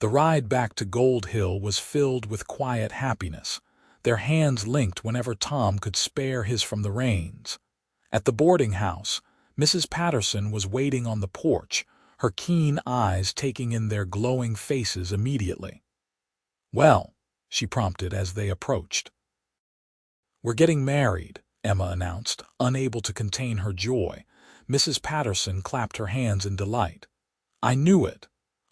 The ride back to Gold Hill was filled with quiet happiness, their hands linked whenever Tom could spare his from the reins. At the boarding house, Mrs. Patterson was waiting on the porch, her keen eyes taking in their glowing faces immediately. "Well," she prompted as they approached. "We're getting married," Emma announced, unable to contain her joy. Mrs. Patterson clapped her hands in delight. "I knew it.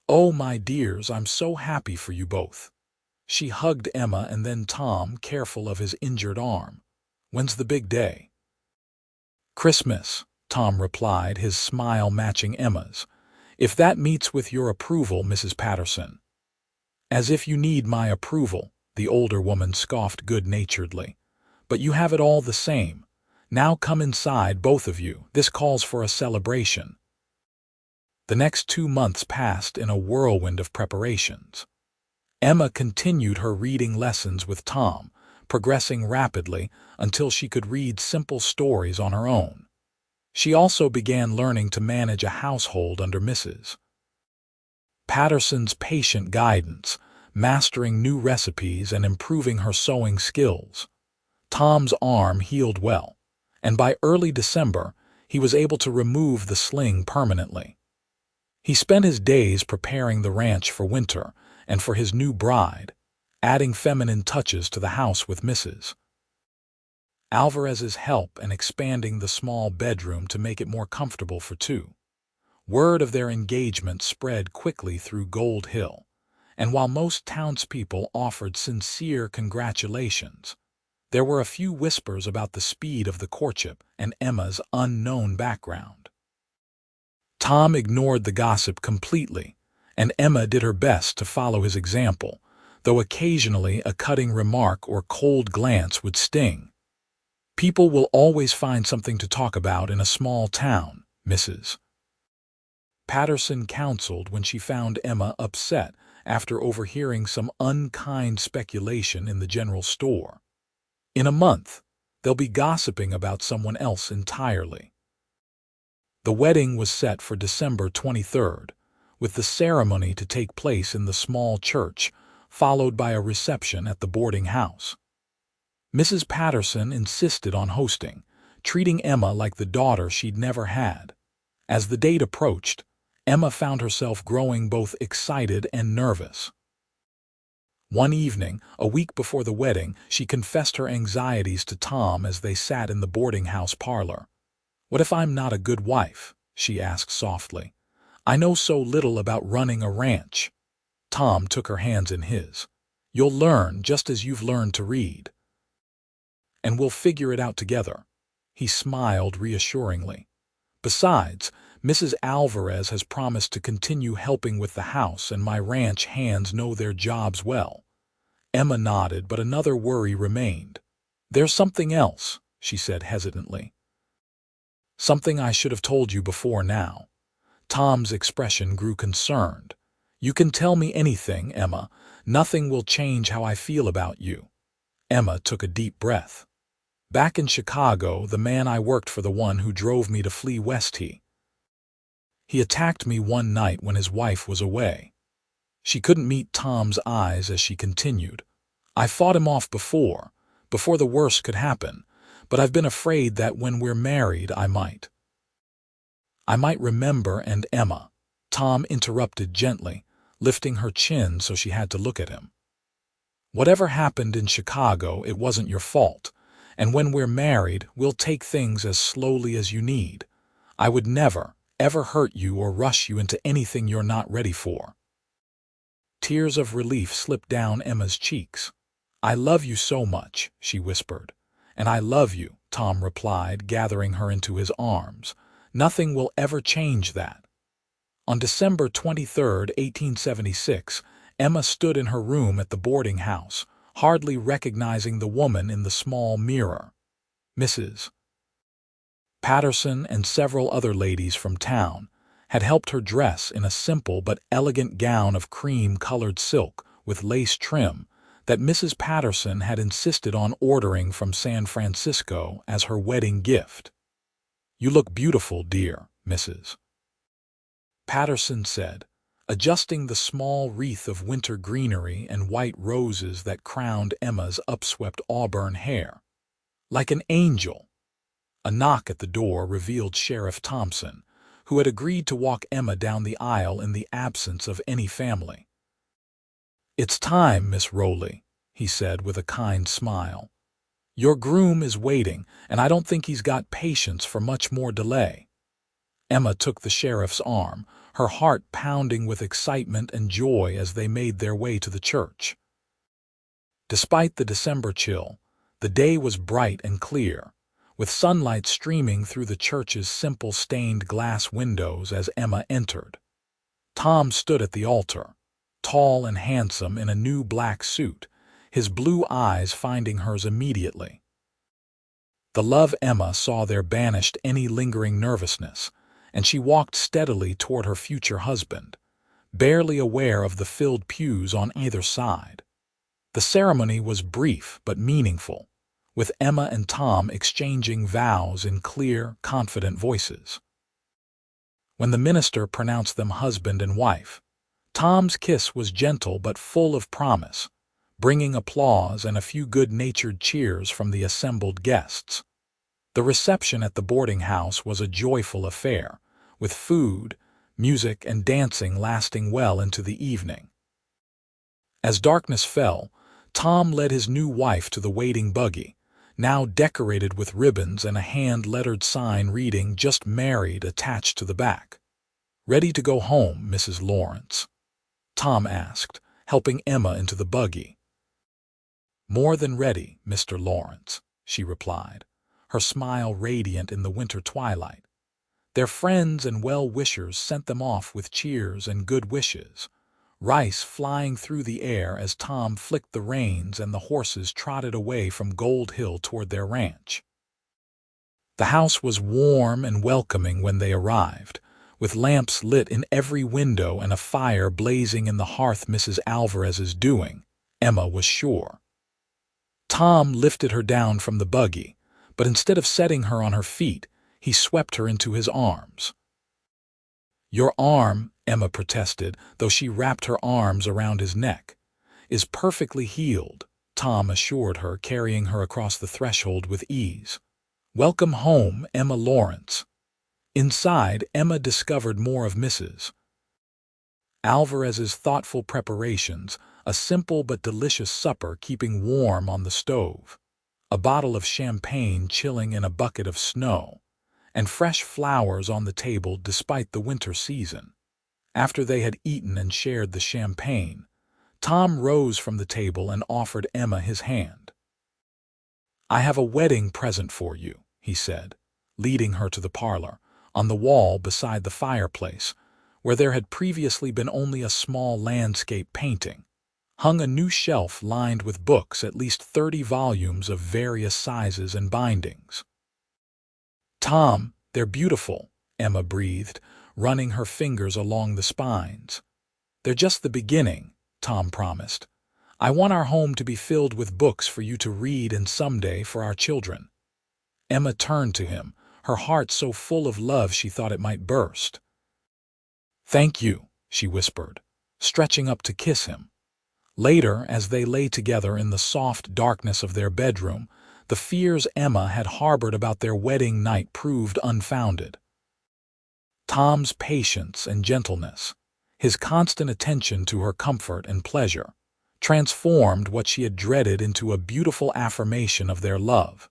Oh, my dears, I'm so happy for you both." She hugged Emma and then Tom, careful of his injured arm. "When's the big day?" "Christmas," Tom replied, his smile matching Emma's. "If that meets with your approval, Mrs. Patterson." "As if you need my approval," the older woman scoffed good-naturedly. "But you have it all the same. Now come inside, both of you. This calls for a celebration." The next 2 months passed in a whirlwind of preparations. Emma continued her reading lessons with Tom, progressing rapidly until she could read simple stories on her own. She also began learning to manage a household under Mrs. Patterson's patient guidance, mastering new recipes and improving her sewing skills. Tom's arm healed well, and by early December, he was able to remove the sling permanently. He spent his days preparing the ranch for winter and for his new bride, adding feminine touches to the house with Mrs. Alvarez's help and expanding the small bedroom to make it more comfortable for two. Word of their engagement spread quickly through Gold Hill, and while most townspeople offered sincere congratulations, there were a few whispers about the speed of the courtship and Emma's unknown background. Tom ignored the gossip completely, and Emma did her best to follow his example, though occasionally a cutting remark or cold glance would sting. "People will always find something to talk about in a small town," Mrs. Patterson counseled when she found Emma upset after overhearing some unkind speculation in the general store. "In a month, they'll be gossiping about someone else entirely." The wedding was set for December 23rd, with the ceremony to take place in the small church, followed by a reception at the boarding house. Mrs. Patterson insisted on hosting, treating Emma like the daughter she'd never had. As the date approached, Emma found herself growing both excited and nervous. One evening, a week before the wedding, she confessed her anxieties to Tom as they sat in the boarding house parlor. "What if I'm not a good wife?" she asked softly. "I know so little about running a ranch." Tom took her hands in his. "You'll learn just as you've learned to read. And we'll figure it out together." He smiled reassuringly. "Besides, Mrs. Alvarez has promised to continue helping with the house, and my ranch hands know their jobs well." Emma nodded, but another worry remained. "There's something else," she said hesitantly. "Something I should have told you before now." Tom's expression grew concerned. "You can tell me anything, Emma. Nothing will change how I feel about you." Emma took a deep breath. "Back in Chicago, the man I worked for, the one who drove me to flee west, he attacked me one night when his wife was away." She couldn't meet Tom's eyes as she continued. "I fought him off before the worst could happen, but I've been afraid that when we're married I might remember." And Emma, Tom interrupted gently, lifting her chin so she had to look at him. "Whatever happened in Chicago, it wasn't your fault, and when we're married, we'll take things as slowly as you need. I would never, ever hurt you or rush you into anything you're not ready for." Tears of relief slipped down Emma's cheeks. "I love you so much," she whispered. "And I love you," Tom replied, gathering her into his arms. Nothing will ever change that. On December 23, 1876, Emma stood in her room at the boarding house, hardly recognizing the woman in the small mirror. Mrs. Patterson and several other ladies from town had helped her dress in a simple but elegant gown of cream-colored silk with lace trim that Mrs. Patterson had insisted on ordering from San Francisco as her wedding gift. "You look beautiful, dear," Mrs. Patterson said, adjusting the small wreath of winter greenery and white roses that crowned Emma's upswept auburn hair. "Like an angel." A knock at the door revealed Sheriff Thompson, who had agreed to walk Emma down the aisle in the absence of any family. "It's time, Miss Rowley," he said with a kind smile. "Your groom is waiting, and I don't think he's got patience for much more delay." Emma took the sheriff's arm, her heart pounding with excitement and joy as they made their way to the church. Despite the December chill, the day was bright and clear, with sunlight streaming through the church's simple stained glass windows as Emma entered. Tom stood at the altar, tall and handsome in a new black suit, his blue eyes finding hers immediately. The love Emma saw there banished any lingering nervousness, and she walked steadily toward her future husband, barely aware of the filled pews on either side. The ceremony was brief but meaningful, with Emma and Tom exchanging vows in clear, confident voices. When the minister pronounced them husband and wife, Tom's kiss was gentle but full of promise, bringing applause and a few good-natured cheers from the assembled guests. The reception at the boarding house was a joyful affair, with food, music, and dancing lasting well into the evening. As darkness fell, Tom led his new wife to the waiting buggy, now decorated with ribbons and a hand-lettered sign reading "Just Married" attached to the back. "Ready to go home, Mrs. Lawrence?" Tom asked, helping Emma into the buggy. "More than ready, Mr. Lawrence," she replied, her smile radiant in the winter twilight. Their friends and well-wishers sent them off with cheers and good wishes, rice flying through the air as Tom flicked the reins and the horses trotted away from Gold Hill toward their ranch. The house was warm and welcoming when they arrived, with lamps lit in every window and a fire blazing in the hearth. Mrs. Alvarez's doing, Emma was sure. Tom lifted her down from the buggy, but instead of setting her on her feet, he swept her into his arms. "Your arm," Emma protested, though she wrapped her arms around his neck, "is perfectly healed," Tom assured her, carrying her across the threshold with ease. "Welcome home, Emma Lawrence." Inside, Emma discovered more of Mrs. Alvarez's thoughtful preparations, a simple but delicious supper keeping warm on the stove, a bottle of champagne chilling in a bucket of snow, and fresh flowers on the table despite the winter season. After they had eaten and shared the champagne, Tom rose from the table and offered Emma his hand. "I have a wedding present for you," he said, leading her to the parlor. On the wall beside the fireplace, where there had previously been only a small landscape painting, hung a new shelf lined with books, at least 30 volumes of various sizes and bindings. "Tom, they're beautiful," Emma breathed, running her fingers along the spines. "They're just the beginning," Tom promised. "I want our home to be filled with books for you to read and someday for our children." Emma turned to him, her heart so full of love she thought it might burst. "Thank you," she whispered, stretching up to kiss him. Later, as they lay together in the soft darkness of their bedroom, the fears Emma had harbored about their wedding night proved unfounded. Tom's patience and gentleness, his constant attention to her comfort and pleasure, transformed what she had dreaded into a beautiful affirmation of their love.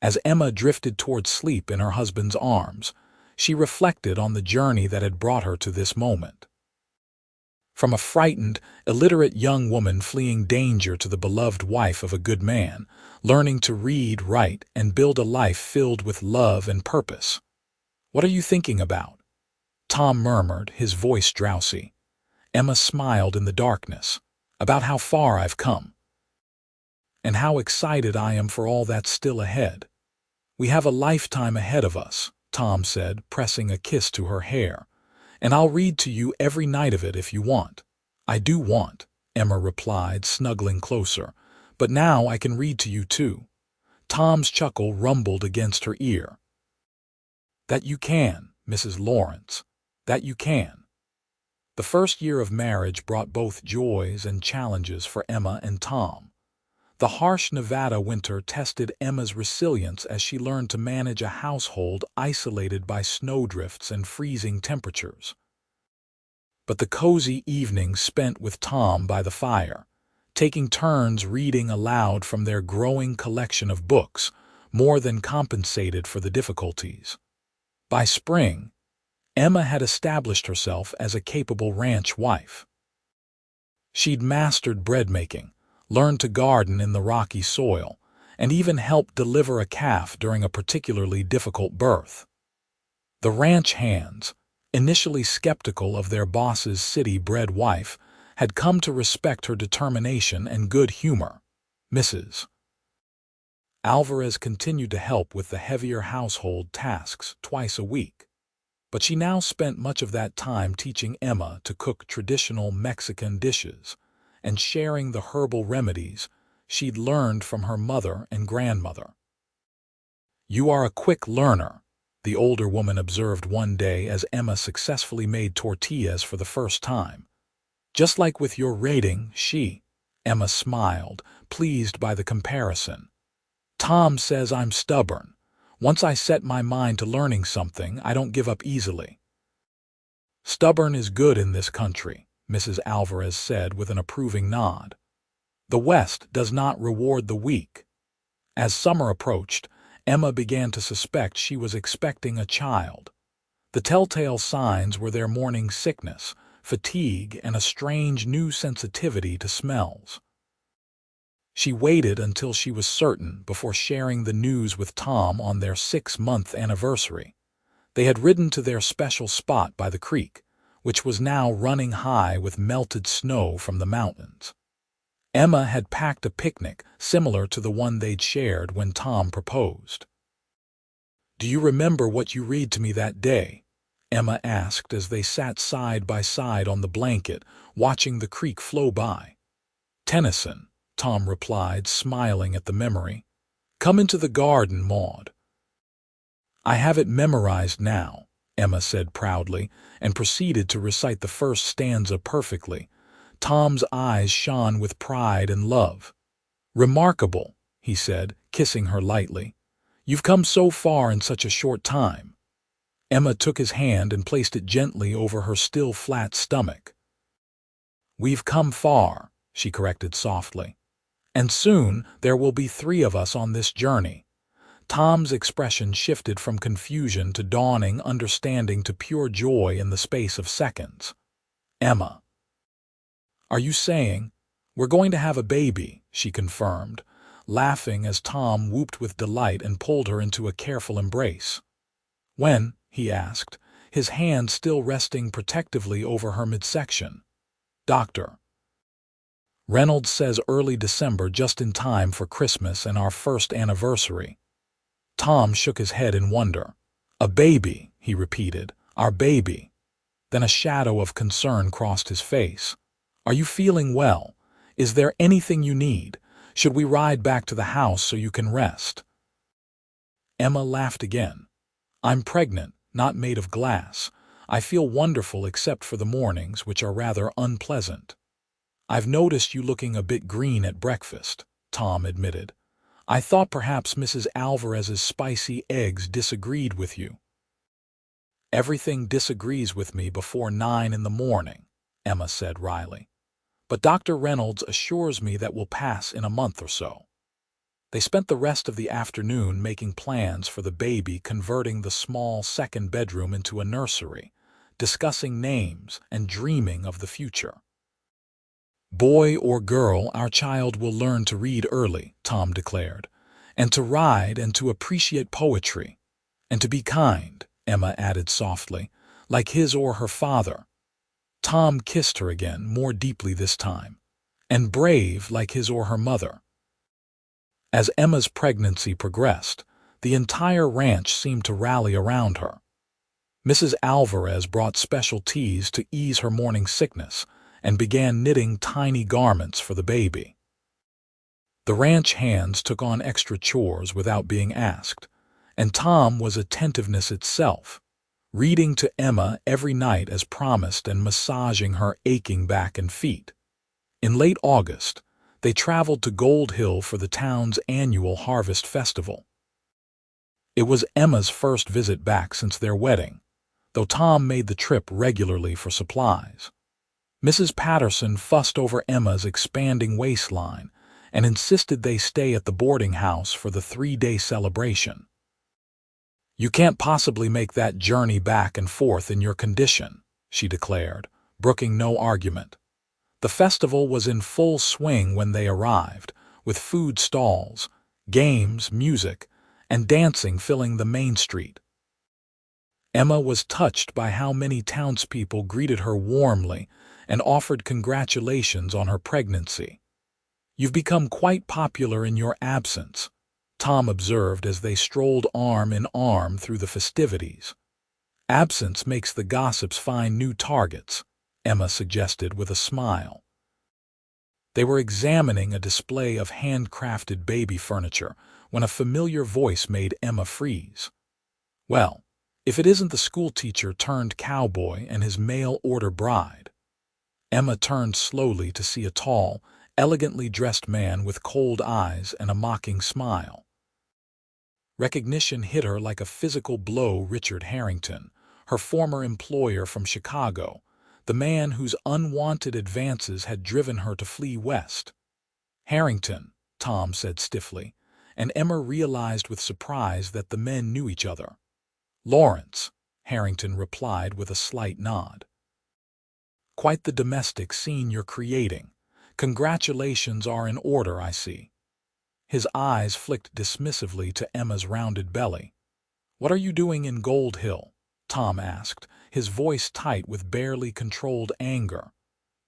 As Emma drifted toward sleep in her husband's arms, she reflected on the journey that had brought her to this moment. From a frightened, illiterate young woman fleeing danger to the beloved wife of a good man, learning to read, write, and build a life filled with love and purpose. What are you thinking about? Tom murmured, his voice drowsy. Emma smiled in the darkness. About how far I've come. And how excited I am for all that's still ahead. We have a lifetime ahead of us, Tom said, pressing a kiss to her hair. And I'll read to you every night of it if you want. I do want, Emma replied, snuggling closer. But now I can read to you too. Tom's chuckle rumbled against her ear. That you can, Mrs. Lawrence. That you can. The first year of marriage brought both joys and challenges for Emma and Tom. The harsh Nevada winter tested Emma's resilience as she learned to manage a household isolated by snowdrifts and freezing temperatures. But the cozy evenings spent with Tom by the fire, taking turns reading aloud from their growing collection of books, more than compensated for the difficulties. By spring, Emma had established herself as a capable ranch wife. She'd mastered bread making, learned to garden in the rocky soil, and even helped deliver a calf during a particularly difficult birth. The ranch hands, initially skeptical of their boss's city-bred wife, had come to respect her determination and good humor. Mrs. Alvarez continued to help with the heavier household tasks twice a week, but she now spent much of that time teaching Emma to cook traditional Mexican dishes and sharing the herbal remedies she'd learned from her mother and grandmother. You are a quick learner, the older woman observed one day as Emma successfully made tortillas for the first time. Just like with your rating, Emma smiled, pleased by the comparison. Tom says I'm stubborn. Once I set my mind to learning something, I don't give up easily. Stubborn is good in this country, Mrs. Alvarez said with an approving nod. The West does not reward the weak. As summer approached, Emma began to suspect she was expecting a child. The telltale signs were their morning sickness, fatigue, and a strange new sensitivity to smells. She waited until she was certain before sharing the news with Tom on their 6-month anniversary. They had ridden to their special spot by the creek, which was now running high with melted snow from the mountains. Emma had packed a picnic similar to the one they'd shared when Tom proposed. Do you remember what you read to me that day? Emma asked as they sat side by side on the blanket, watching the creek flow by. Tennyson, Tom replied, smiling at the memory. Come into the garden, Maud. I have it memorized now, Emma said proudly, and proceeded to recite the first stanza perfectly. Tom's eyes shone with pride and love. Remarkable, he said, kissing her lightly. You've come so far in such a short time. Emma took his hand and placed it gently over her still flat stomach. We've come far, she corrected softly. And soon there will be 3 of us on this journey. Tom's expression shifted from confusion to dawning understanding to pure joy in the space of seconds. Emma. Are you saying, we're going to have a baby, she confirmed, laughing as Tom whooped with delight and pulled her into a careful embrace. When? He asked, his hand still resting protectively over her midsection. Doctor. Reynolds says early December, just in time for Christmas and our first anniversary. Tom shook his head in wonder. A baby, he repeated, our baby. Then a shadow of concern crossed his face. Are you feeling well? Is there anything you need? Should we ride back to the house so you can rest? Emma laughed again. I'm pregnant, not made of glass. I feel wonderful except for the mornings, which are rather unpleasant. I've noticed you looking a bit green at breakfast, Tom admitted. I thought perhaps Mrs. Alvarez's spicy eggs disagreed with you. Everything disagrees with me before 9 in the morning, Emma said wryly. But Dr. Reynolds assures me that will pass in a month or so. They spent the rest of the afternoon making plans for the baby, converting the small second bedroom into a nursery, discussing names and dreaming of the future. Boy or girl, our child will learn to read early, Tom declared, and to ride and to appreciate poetry, and to be kind, Emma added softly, like his or her father. Tom kissed her again, more deeply this time, and brave like his or her mother. As Emma's pregnancy progressed, the entire ranch seemed to rally around her. Mrs. Alvarez brought special teas to ease her morning sickness and began knitting tiny garments for the baby. The ranch hands took on extra chores without being asked, and Tom was attentiveness itself, reading to Emma every night as promised and massaging her aching back and feet. In late August, they traveled to Gold Hill for the town's annual Harvest Festival. It was Emma's first visit back since their wedding, though Tom made the trip regularly for supplies. Mrs. Patterson fussed over Emma's expanding waistline and insisted they stay at the boarding house for the 3-day celebration. "You can't possibly make that journey back and forth in your condition," she declared, brooking no argument. The festival was in full swing when they arrived, with food stalls, games, music, and dancing filling the main street. Emma was touched by how many townspeople greeted her warmly and offered congratulations on her pregnancy. "You've become quite popular in your absence," Tom observed as they strolled arm in arm through the festivities. "Absence makes the gossips find new targets," Emma suggested with a smile. They were examining a display of handcrafted baby furniture when a familiar voice made Emma freeze. Well, if it isn't the schoolteacher turned cowboy and his mail-order bride. Emma turned slowly to see a tall, elegantly dressed man with cold eyes and a mocking smile. Recognition hit her like a physical blow. Richard Harrington, her former employer from Chicago, the man whose unwanted advances had driven her to flee west. "Harrington," Tom said stiffly, and Emma realized with surprise that the men knew each other. "Lawrence," Harrington replied with a slight nod. "Quite the domestic scene you're creating. Congratulations are in order, I see." His eyes flicked dismissively to Emma's rounded belly. "What are you doing in Gold Hill?" Tom asked, his voice tight with barely controlled anger.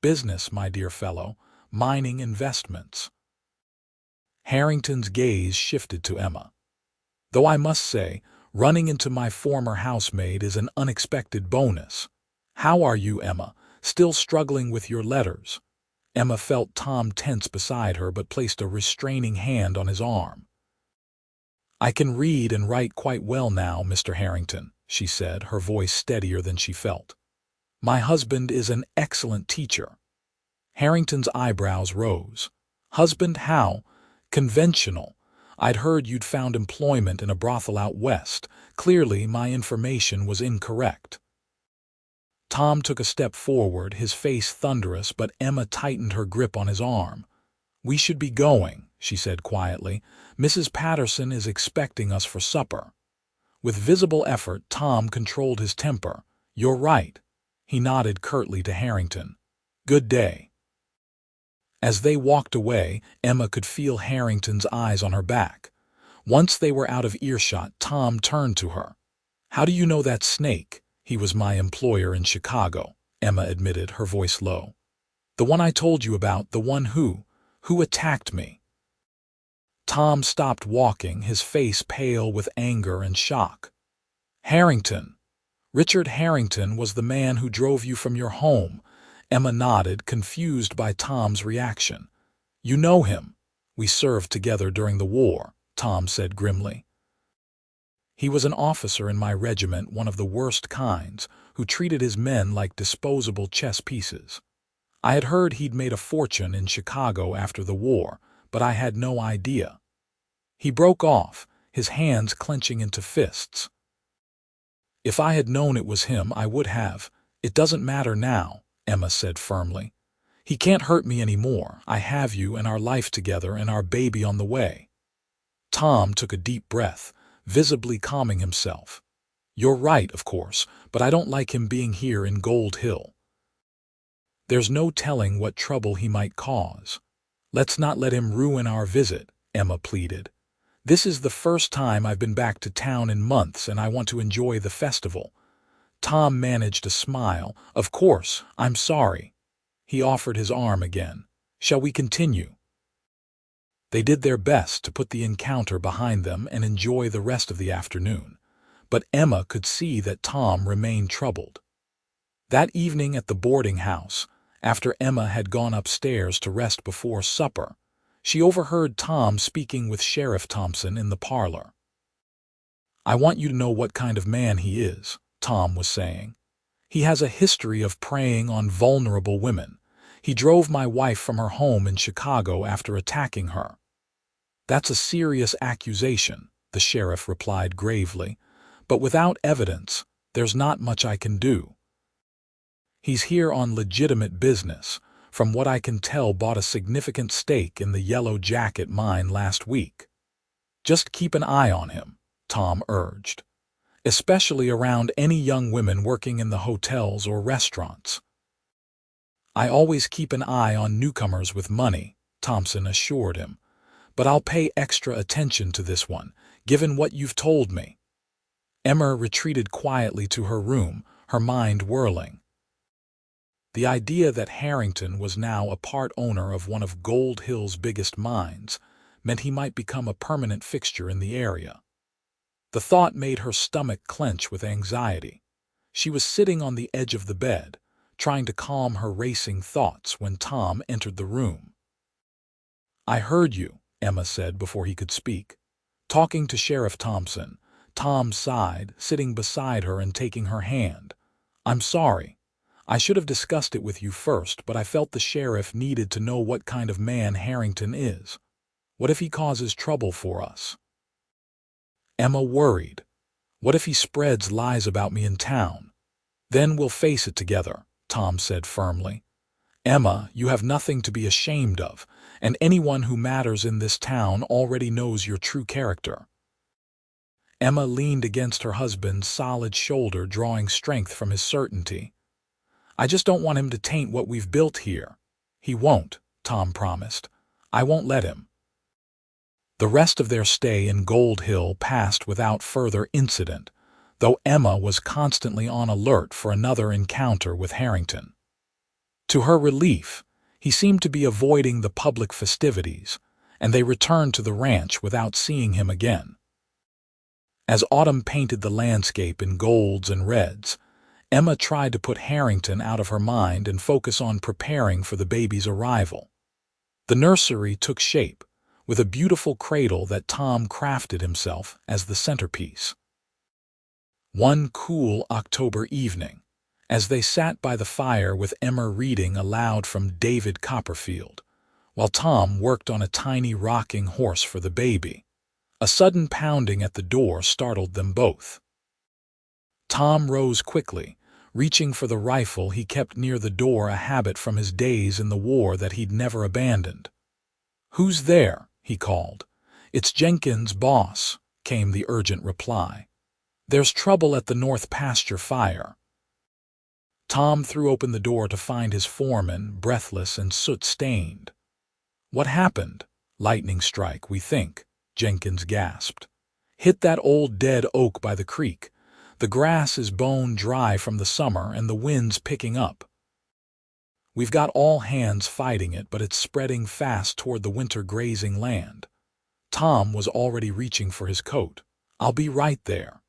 "Business, my dear fellow. Mining investments." Harrington's gaze shifted to Emma. "Though I must say, running into my former housemaid is an unexpected bonus. How are you, Emma? Still struggling with your letters?" Emma felt Tom tense beside her but placed a restraining hand on his arm. "I can read and write quite well now, Mr. Harrington," she said, her voice steadier than she felt. "My husband is an excellent teacher." Harrington's eyebrows rose. "Husband how? Conventional. I'd heard you'd found employment in a brothel out west. Clearly, my information was incorrect." Tom took a step forward, his face thunderous, but Emma tightened her grip on his arm. "We should be going," she said quietly. "Mrs. Patterson is expecting us for supper." With visible effort, Tom controlled his temper. "You're right." He nodded curtly to Harrington. "Good day." As they walked away, Emma could feel Harrington's eyes on her back. Once they were out of earshot, Tom turned to her. "How do you know that snake?" "He was my employer in Chicago," Emma admitted, her voice low. "The one I told you about, the one who attacked me." Tom stopped walking, his face pale with anger and shock. "Harrington. Richard Harrington was the man who drove you from your home." Emma nodded, confused by Tom's reaction. "You know him." "We served together during the war," Tom said grimly. "He was an officer in my regiment, one of the worst kinds, who treated his men like disposable chess pieces. I had heard he'd made a fortune in Chicago after the war, but I had no idea." He broke off, his hands clenching into fists. "If I had known it was him, I would have. It doesn't matter now," Emma said firmly. "He can't hurt me anymore. I have you and our life together and our baby on the way." Tom took a deep breath, visibly calming himself. "You're right, of course, but I don't like him being here in Gold Hill. There's no telling what trouble he might cause. Let's not let him ruin our visit," Emma pleaded. This is the first time I've been back to town in months and I want to enjoy the festival. Tom managed a smile. Of course, I'm sorry. He offered his arm again. Shall we continue? They did their best to put the encounter behind them and enjoy the rest of the afternoon. But Emma could see that Tom remained troubled. That evening at the boarding house, after Emma had gone upstairs to rest before supper, she overheard Tom speaking with Sheriff Thompson in the parlor. "I want you to know what kind of man he is," Tom was saying. "He has a history of preying on vulnerable women. He drove my wife from her home in Chicago after attacking her." "That's a serious accusation," the sheriff replied gravely. "But without evidence, there's not much I can do. He's here on legitimate business. From what I can tell, bought a significant stake in the Yellow Jacket mine last week. Just keep an eye on him," Tom urged, "especially around any young women working in the hotels or restaurants." "I always keep an eye on newcomers with money," Thompson assured him, "but I'll pay extra attention to this one, given what you've told me." Emma retreated quietly to her room, her mind whirling. The idea that Harrington was now a part owner of one of Gold Hill's biggest mines meant he might become a permanent fixture in the area. The thought made her stomach clench with anxiety. She was sitting on the edge of the bed, trying to calm her racing thoughts when Tom entered the room. "I heard you," Emma said before he could speak. "Talking to Sheriff Thompson." Tom sighed, sitting beside her and taking her hand. "I'm sorry. I should have discussed it with you first, but I felt the sheriff needed to know what kind of man Harrington is. What if he causes trouble for us?" Emma worried. "What if he spreads lies about me in town? Then we'll face it together," Tom said firmly. "Emma, you have nothing to be ashamed of, and anyone who matters in this town already knows your true character." Emma leaned against her husband's solid shoulder, drawing strength from his certainty. "I just don't want him to taint what we've built here." "He won't," Tom promised. "I won't let him." The rest of their stay in Gold Hill passed without further incident, though Emma was constantly on alert for another encounter with Harrington. To her relief, he seemed to be avoiding the public festivities, and they returned to the ranch without seeing him again. As autumn painted the landscape in golds and reds, Emma tried to put Harrington out of her mind and focus on preparing for the baby's arrival. The nursery took shape, with a beautiful cradle that Tom crafted himself as the centerpiece. One cool October evening, as they sat by the fire with Emma reading aloud from David Copperfield, while Tom worked on a tiny rocking horse for the baby, a sudden pounding at the door startled them both. Tom rose quickly, reaching for the rifle he kept near the door, a habit from his days in the war that he'd never abandoned. "Who's there?" he called. "It's Jenkins, boss," came the urgent reply. "There's trouble at the North Pasture fire." Tom threw open the door to find his foreman, breathless and soot-stained. "What happened?" "Lightning strike, we think," Jenkins gasped. "Hit that old dead oak by the creek. The grass is bone dry from the summer and the wind's picking up. We've got all hands fighting it, but it's spreading fast toward the winter grazing land." Tom was already reaching for his coat. "I'll be right there."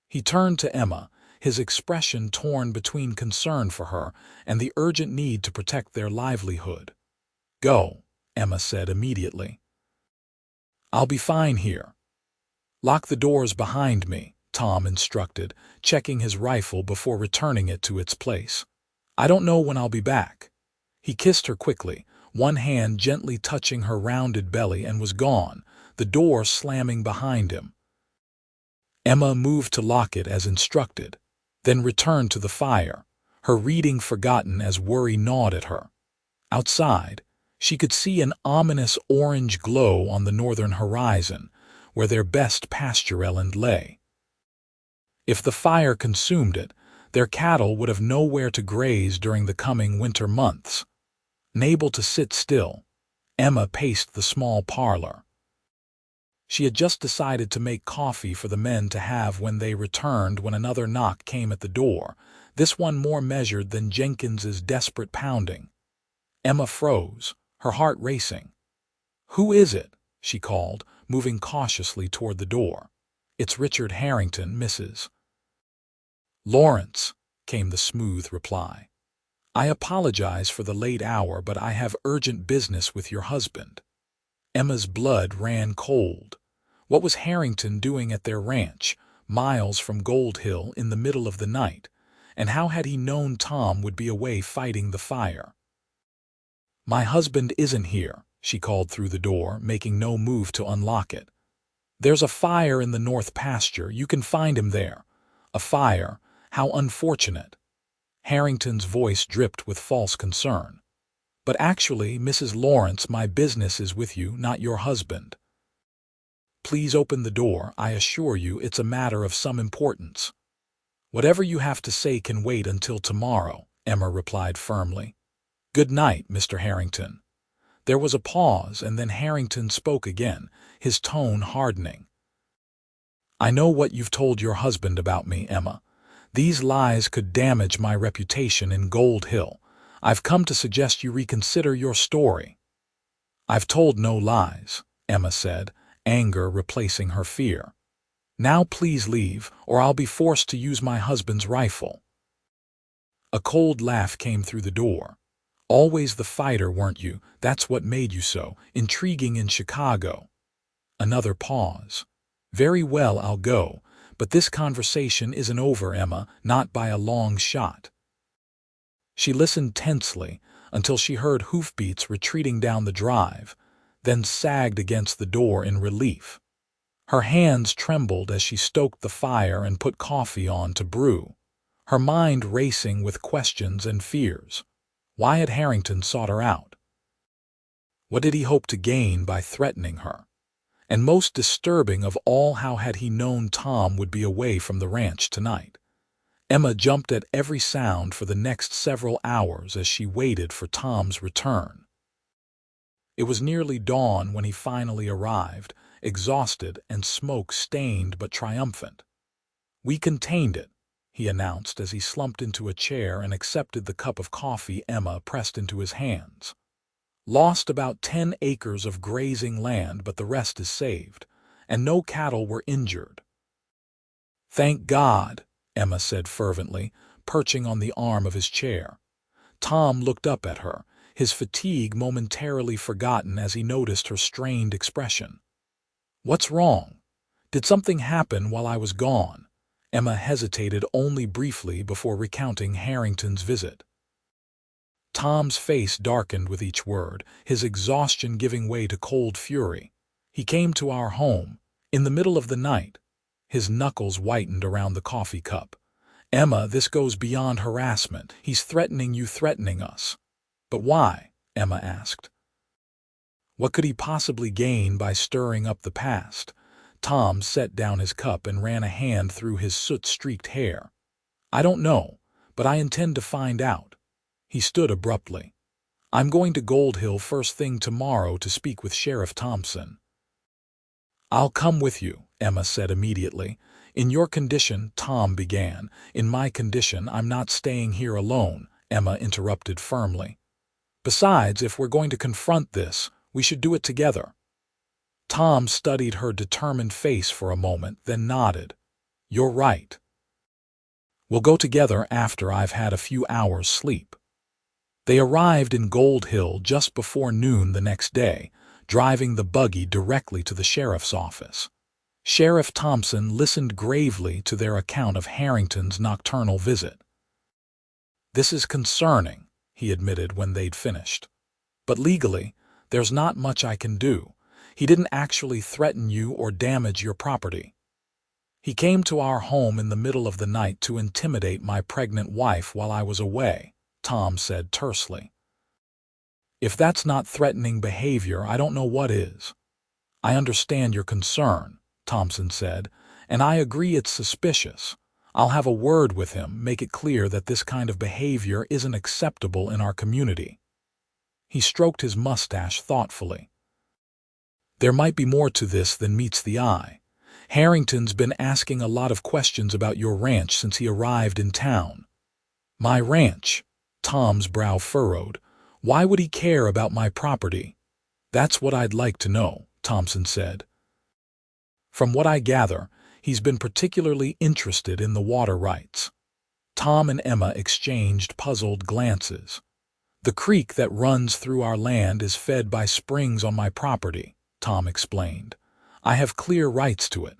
He turned to Emma, his expression torn between concern for her and the urgent need to protect their livelihood. "Go," Emma said immediately. "I'll be fine here." "Lock the doors behind me," Tom instructed, checking his rifle before returning it to its place. "I don't know when I'll be back." He kissed her quickly, one hand gently touching her rounded belly, and was gone, the door slamming behind him. Emma moved to lock it as instructed, then returned to the fire, her reading forgotten as worry gnawed at her. Outside, she could see an ominous orange glow on the northern horizon, where their best pastureland lay. If the fire consumed it, their cattle would have nowhere to graze during the coming winter months. Unable to sit still, Emma paced the small parlor. She had just decided to make coffee for the men to have when they returned when another knock came at the door, this one more measured than Jenkins's desperate pounding. Emma froze, her heart racing. "Who is it?" she called, moving cautiously toward the door. "It's Richard Harrington, Mrs. Lawrence," came the smooth reply. "I apologize for the late hour, but I have urgent business with your husband." Emma's blood ran cold. What was Harrington doing at their ranch, miles from Gold Hill, in the middle of the night? And how had he known Tom would be away fighting the fire? "My husband isn't here," she called through the door, making no move to unlock it. "There's a fire in the north pasture. You can find him there." "A fire? How unfortunate." Harrington's voice dripped with false concern. "But actually, Mrs. Lawrence, my business is with you, not your husband." "Please open the door. I assure you it's a matter of some importance." "Whatever you have to say can wait until tomorrow," Emma replied firmly. "Good night, Mr. Harrington." There was a pause, and then Harrington spoke again, his tone hardening. "I know what you've told your husband about me, Emma. These lies could damage my reputation in Gold Hill. I've come to suggest you reconsider your story." "I've told no lies," Emma said, anger replacing her fear. "Now please leave, or I'll be forced to use my husband's rifle." A cold laugh came through the door. "Always the fighter, weren't you? That's what made you so intriguing in Chicago." Another pause. "Very well, I'll go, but this conversation isn't over, Emma, not by a long shot." She listened tensely until she heard hoofbeats retreating down the drive, then sagged against the door in relief. Her hands trembled as she stoked the fire and put coffee on to brew, her mind racing with questions and fears. Why had Harrington sought her out? What did he hope to gain by threatening her? And most disturbing of all, how had he known Tom would be away from the ranch tonight? Emma jumped at every sound for the next several hours as she waited for Tom's return. It was nearly dawn when he finally arrived, exhausted and smoke-stained but triumphant. "We contained it," he announced as he slumped into a chair and accepted the cup of coffee Emma pressed into his hands. "Lost about 10 acres of grazing land, but the rest is saved, and no cattle were injured." "Thank God," Emma said fervently, perching on the arm of his chair. Tom looked up at her, his fatigue momentarily forgotten as he noticed her strained expression. "What's wrong? Did something happen while I was gone?" Emma hesitated only briefly before recounting Harrington's visit. Tom's face darkened with each word, his exhaustion giving way to cold fury. "He came to our home, in the middle of the night." His knuckles whitened around the coffee cup. "Emma, this goes beyond harassment. He's threatening you, threatening us." "But why?" Emma asked. What could he possibly gain by stirring up the past? Tom set down his cup and ran a hand through his soot-streaked hair. "I don't know, but I intend to find out." He stood abruptly. "I'm going to Gold Hill first thing tomorrow to speak with Sheriff Thompson." "I'll come with you," Emma said immediately. "In your condition," Tom began. "In my condition, I'm not staying here alone," Emma interrupted firmly. "Besides, if we're going to confront this, we should do it together." Tom studied her determined face for a moment, then nodded. "You're right. We'll go together after I've had a few hours' sleep." They arrived in Gold Hill just before noon the next day, driving the buggy directly to the sheriff's office. Sheriff Thompson listened gravely to their account of Harrington's nocturnal visit. "This is concerning," he admitted when they'd finished. "But legally, there's not much I can do. He didn't actually threaten you or damage your property. He came to our home in the middle of the night to intimidate my pregnant wife while I was away," Tom said tersely. "If that's not threatening behavior, I don't know what is." "I understand your concern," Thompson said, "and I agree it's suspicious. I'll have a word with him, make it clear that this kind of behavior isn't acceptable in our community." He stroked his mustache thoughtfully. There might be more to this than meets the eye. Harrington's been asking a lot of questions about your ranch since he arrived in town. My ranch? Tom's brow furrowed. Why would he care about my property? That's what I'd like to know, Thompson said. From what I gather, he's been particularly interested in the water rights. Tom and Emma exchanged puzzled glances. The creek that runs through our land is fed by springs on my property, Tom explained. I have clear rights to it.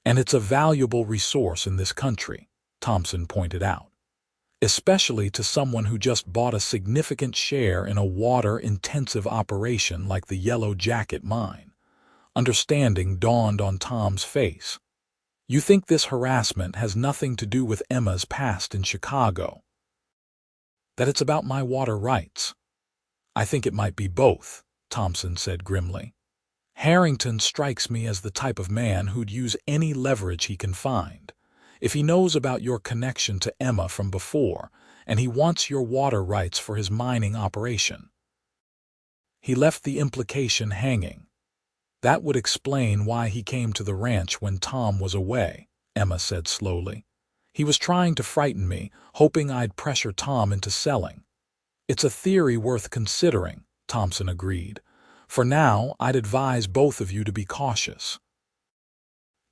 And it's a valuable resource in this country, Thompson pointed out, especially to someone who just bought a significant share in a water-intensive operation like the Yellow Jacket mine. Understanding dawned on Tom's face. You think this harassment has nothing to do with Emma's past in Chicago? That it's about my water rights? I think it might be both, Thompson said grimly. Harrington strikes me as the type of man who'd use any leverage he can find. If he knows about your connection to Emma from before, and he wants your water rights for his mining operation. He left the implication hanging. That would explain why he came to the ranch when Tom was away, Emma said slowly. He was trying to frighten me, hoping I'd pressure Tom into selling. It's a theory worth considering, Thompson agreed. For now, I'd advise both of you to be cautious.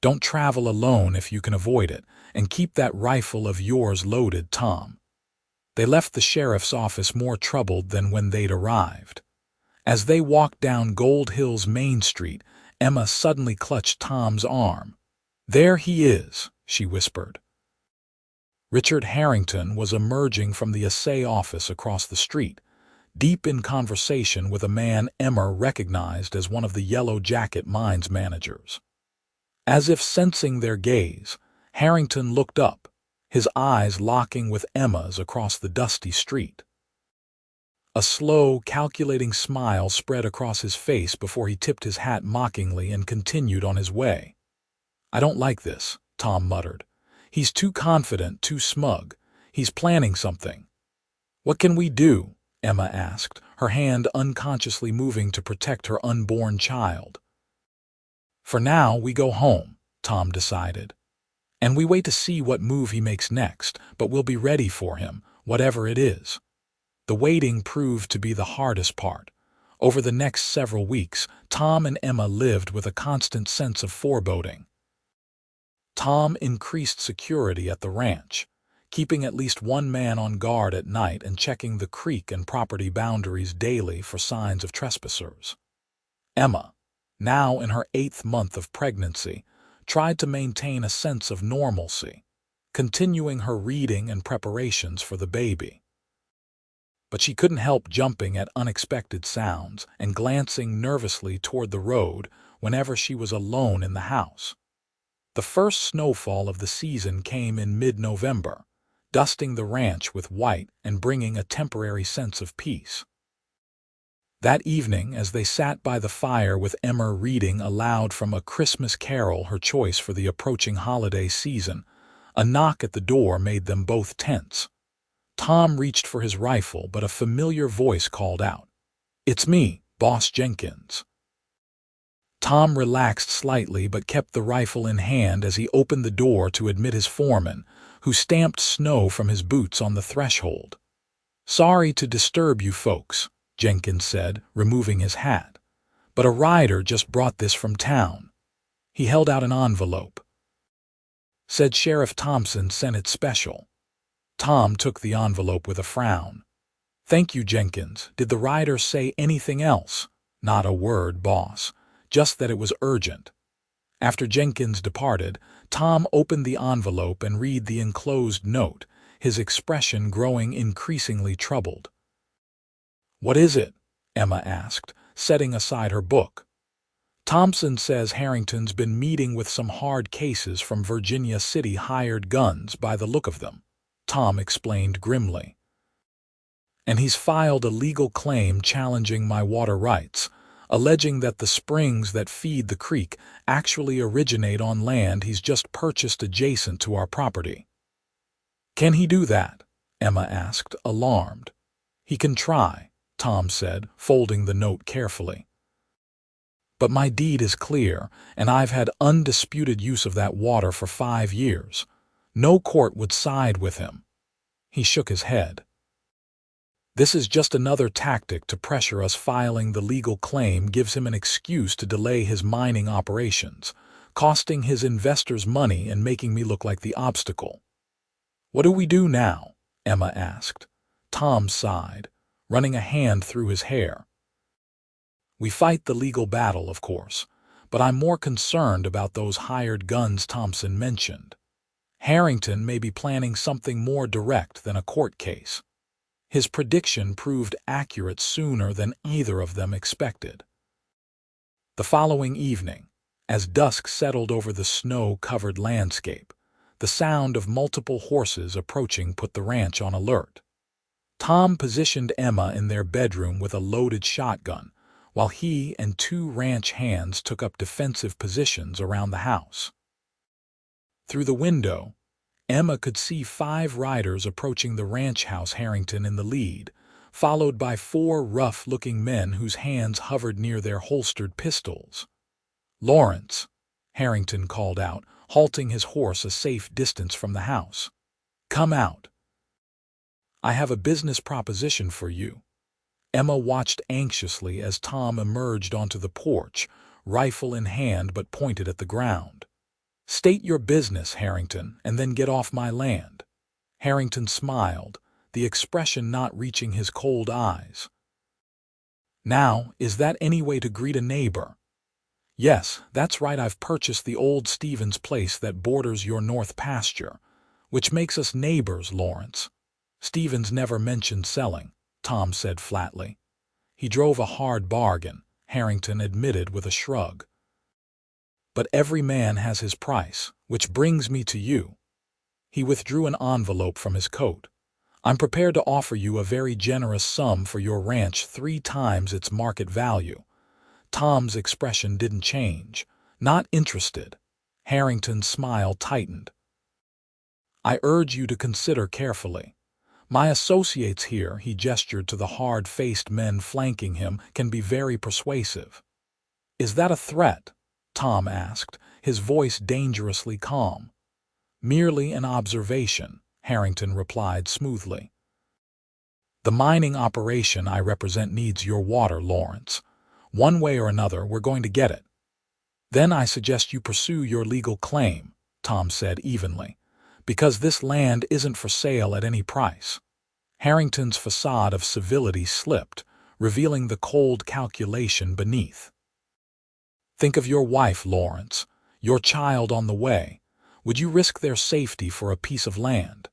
Don't travel alone if you can avoid it, and keep that rifle of yours loaded, Tom. They left the sheriff's office more troubled than when they'd arrived. As they walked down Gold Hill's Main Street, Emma suddenly clutched Tom's arm. There he is, she whispered. Richard Harrington was emerging from the assay office across the street, deep in conversation with a man Emma recognized as one of the Yellow Jacket mine's managers. As if sensing their gaze, Harrington looked up, his eyes locking with Emma's across the dusty street. A slow, calculating smile spread across his face before he tipped his hat mockingly and continued on his way. I don't like this, Tom muttered. He's too confident, too smug. He's planning something. What can we do? Emma asked, her hand unconsciously moving to protect her unborn child. For now, we go home, Tom decided. And we wait to see what move he makes next, but we'll be ready for him, whatever it is. The waiting proved to be the hardest part. Over the next several weeks, Tom and Emma lived with a constant sense of foreboding. Tom increased security at the ranch, keeping at least one man on guard at night and checking the creek and property boundaries daily for signs of trespassers. Emma, now in her 8th month of pregnancy, tried to maintain a sense of normalcy, continuing her reading and preparations for the baby. But she couldn't help jumping at unexpected sounds and glancing nervously toward the road whenever she was alone in the house. The first snowfall of the season came in mid-November, dusting the ranch with white and bringing a temporary sense of peace. That evening, as they sat by the fire with Emma reading aloud from A Christmas Carol, her choice for the approaching holiday season, a knock at the door made them both tense. Tom reached for his rifle, but a familiar voice called out, "It's me, Boss Jenkins." Tom relaxed slightly but kept the rifle in hand as he opened the door to admit his foreman, who stamped snow from his boots on the threshold. "Sorry to disturb you folks," Jenkins said, removing his hat, "but a rider just brought this from town." He held out an envelope. Said Sheriff Thompson sent it special. Tom took the envelope with a frown. "Thank you, Jenkins. Did the rider say anything else?" "Not a word, boss. Just that it was urgent." After Jenkins departed, Tom opened the envelope and read the enclosed note, his expression growing increasingly troubled. "What is it?" Emma asked, setting aside her book. "Thompson says Harrington's been meeting with some hard cases from Virginia City hired guns by the look of them," Tom explained grimly. "And he's filed a legal claim challenging my water rights, alleging that the springs that feed the creek actually originate on land he's just purchased adjacent to our property." "Can he do that?" Emma asked, alarmed. "He can try," Tom said, folding the note carefully. But my deed is clear, and I've had undisputed use of that water for 5 years. No court would side with him." He shook his head. "This is just another tactic to pressure us. Filing the legal claim gives him an excuse to delay his mining operations, costing his investors money and making me look like the obstacle." "What do we do now?" Emma asked. Tom sighed, running a hand through his hair. "We fight the legal battle, of course, but I'm more concerned about those hired guns Thompson mentioned. Harrington may be planning something more direct than a court case." His prediction proved accurate sooner than either of them expected. The following evening, as dusk settled over the snow-covered landscape, the sound of multiple horses approaching put the ranch on alert. Tom positioned Emma in their bedroom with a loaded shotgun, while he and 2 ranch hands took up defensive positions around the house. Through the window, Emma could see 5 riders approaching the ranch house, Harrington in the lead, followed by 4 rough-looking men whose hands hovered near their holstered pistols. "Lawrence," Harrington called out, halting his horse a safe distance from the house. "Come out. I have a business proposition for you." Emma watched anxiously as Tom emerged onto the porch, rifle in hand but pointed at the ground. "State your business, Harrington, and then get off my land." Harrington smiled, the expression not reaching his cold eyes. "Now, is that any way to greet a neighbor?" "Yes, that's right. I've purchased the old Stevens place that borders your north pasture, which makes us neighbors, Lawrence." "Stevens never mentioned selling," Tom said flatly. "He drove a hard bargain," Harrington admitted with a shrug. "But every man has his price, which brings me to you." He withdrew an envelope from his coat. "I'm prepared to offer you a very generous sum for your ranch, 3 times its market value." Tom's expression didn't change. "Not interested." Harrington's smile tightened. "I urge you to consider carefully. My associates here," he gestured to the hard-faced men flanking him, "can be very persuasive." "Is that a threat?" Tom asked, his voice dangerously calm. "Merely an observation," Harrington replied smoothly. "The mining operation I represent needs your water, Lawrence. One way or another, we're going to get it." "Then I suggest you pursue your legal claim," Tom said evenly, "because this land isn't for sale at any price." Harrington's facade of civility slipped, revealing the cold calculation beneath. "Think of your wife, Lawrence, your child on the way. Would you risk their safety for a piece of land?"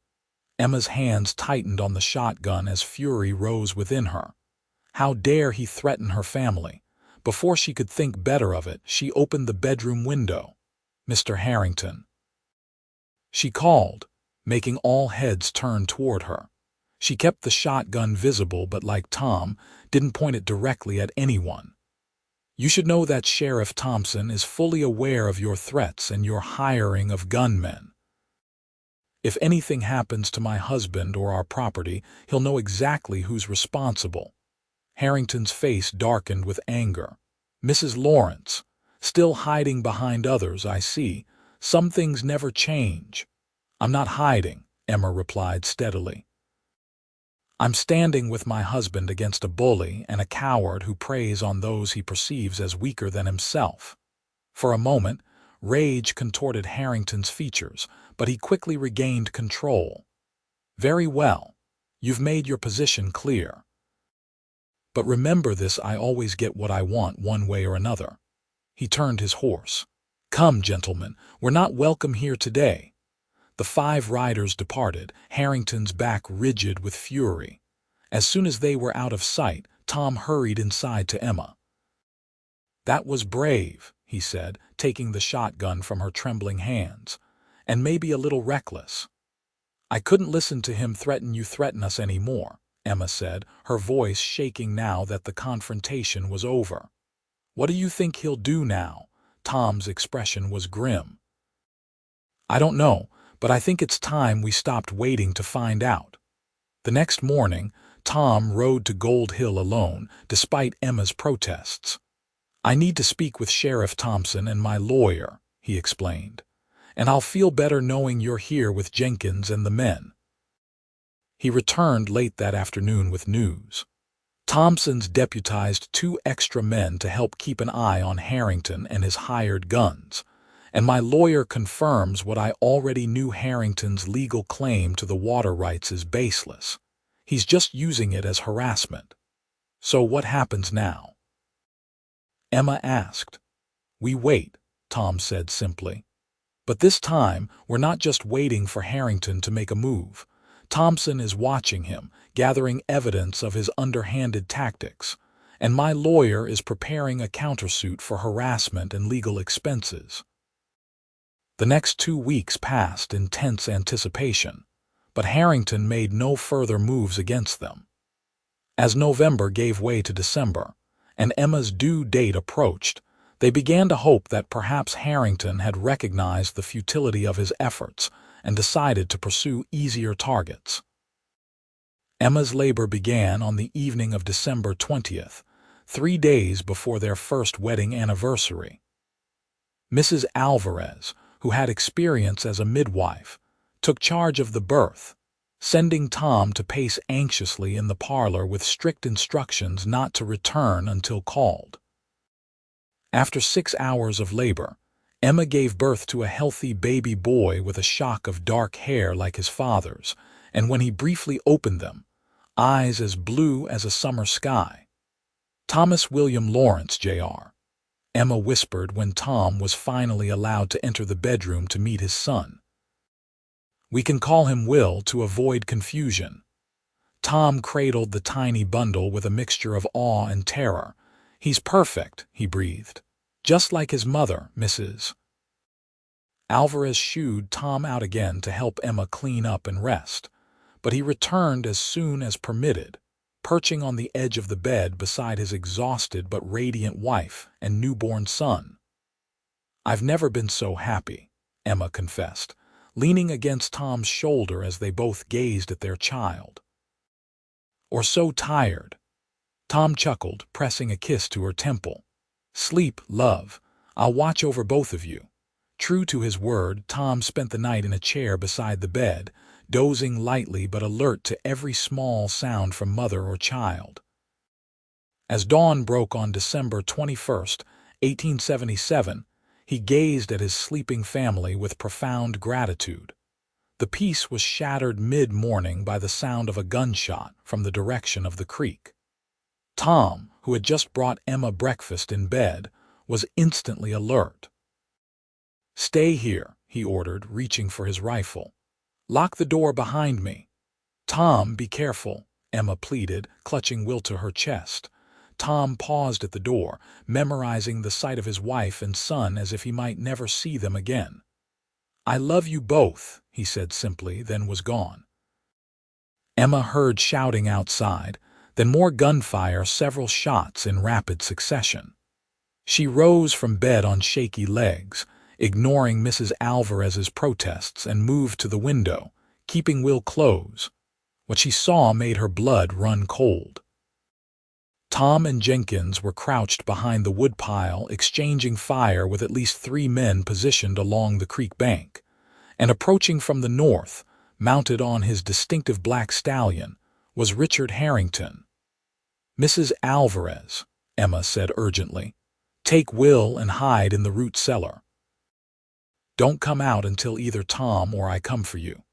Emma's hands tightened on the shotgun as fury rose within her. How dare he threaten her family? Before she could think better of it, she opened the bedroom window. "Mr. Harrington," she called, making all heads turn toward her. She kept the shotgun visible but, like Tom, didn't point it directly at anyone. "You should know that Sheriff Thompson is fully aware of your threats and your hiring of gunmen. If anything happens to my husband or our property, he'll know exactly who's responsible." Harrington's face darkened with anger. "Mrs. Lawrence, still hiding behind others, I see. Some things never change." "I'm not hiding," Emma replied steadily. "I'm standing with my husband against a bully and a coward who preys on those he perceives as weaker than himself." For a moment, rage contorted Harrington's features, but he quickly regained control. "Very well. You've made your position clear. But remember this, I always get what I want one way or another." He turned his horse. "Come, gentlemen, we're not welcome here today." The 5 riders departed, Harrington's back rigid with fury. As soon as they were out of sight, Tom hurried inside to Emma. "That was brave," he said, taking the shotgun from her trembling hands, "and maybe a little reckless." "I couldn't listen to him threaten us any more," Emma said, her voice shaking now that the confrontation was over. "What do you think he'll do now?" Tom's expression was grim. "I don't know, but I think it's time we stopped waiting to find out." The next morning, Tom rode to Gold Hill alone, despite Emma's protests. "I need to speak with Sheriff Thompson and my lawyer," he explained, "and I'll feel better knowing you're here with Jenkins and the men." He returned late that afternoon with news. Thompson's deputized 2 extra men to help keep an eye on Harrington and his hired guns, and my lawyer confirms what I already knew: Harrington's legal claim to the water rights is baseless. He's just using it as harassment. So what happens now? Emma asked. "We wait," Tom said simply. "But this time, we're not just waiting for Harrington to make a move. Thompson is watching him, gathering evidence of his underhanded tactics, and my lawyer is preparing a countersuit for harassment and legal expenses." The next 2 weeks passed in tense anticipation, but Harrington made no further moves against them. As November gave way to December, and Emma's due date approached, they began to hope that perhaps Harrington had recognized the futility of his efforts and decided to pursue easier targets. Emma's labor began on the evening of December 20th, 3 days before their first wedding anniversary. Mrs. Alvarez, who had experience as a midwife, took charge of the birth, sending Tom to pace anxiously in the parlor with strict instructions not to return until called. After 6 hours of labor, Emma gave birth to a healthy baby boy with a shock of dark hair like his father's, and when he briefly opened them, eyes as blue as a summer sky. "Thomas William Lawrence, Jr.," Emma whispered when Tom was finally allowed to enter the bedroom to meet his son. "We can call him Will to avoid confusion." Tom cradled the tiny bundle with a mixture of awe and terror. "He's perfect," he breathed. "Just like his mother, Mrs." Alvarez shooed Tom out again to help Emma clean up and rest, but he returned as soon as permitted, perching on the edge of the bed beside his exhausted but radiant wife and newborn son. "I've never been so happy," Emma confessed, leaning against Tom's shoulder as they both gazed at their child. "Or so tired," Tom chuckled, pressing a kiss to her temple. "Sleep, love. I'll watch over both of you." True to his word, Tom spent the night in a chair beside the bed, dozing lightly but alert to every small sound from mother or child. As dawn broke on December 21st, 1877, he gazed at his sleeping family with profound gratitude. The peace was shattered mid-morning by the sound of a gunshot from the direction of the creek. Tom, who had just brought Emma breakfast in bed, was instantly alert. "Stay here," he ordered, reaching for his rifle. "Lock the door behind me." "Tom, be careful," Emma pleaded, clutching Will to her chest. Tom paused at the door, memorizing the sight of his wife and son as if he might never see them again. "I love you both," he said simply, then was gone. Emma heard shouting outside, then more gunfire, several shots in rapid succession. She rose from bed on shaky legs, ignoring Mrs. Alvarez's protests, and moved to the window, keeping Will close. What she saw made her blood run cold. Tom and Jenkins were crouched behind the woodpile, exchanging fire with at least 3 men positioned along the creek bank, and approaching from the north, mounted on his distinctive black stallion, was Richard Harrington. "Mrs. Alvarez," Emma said urgently, "take Will and hide in the root cellar. Don't come out until either Tom or I come for you."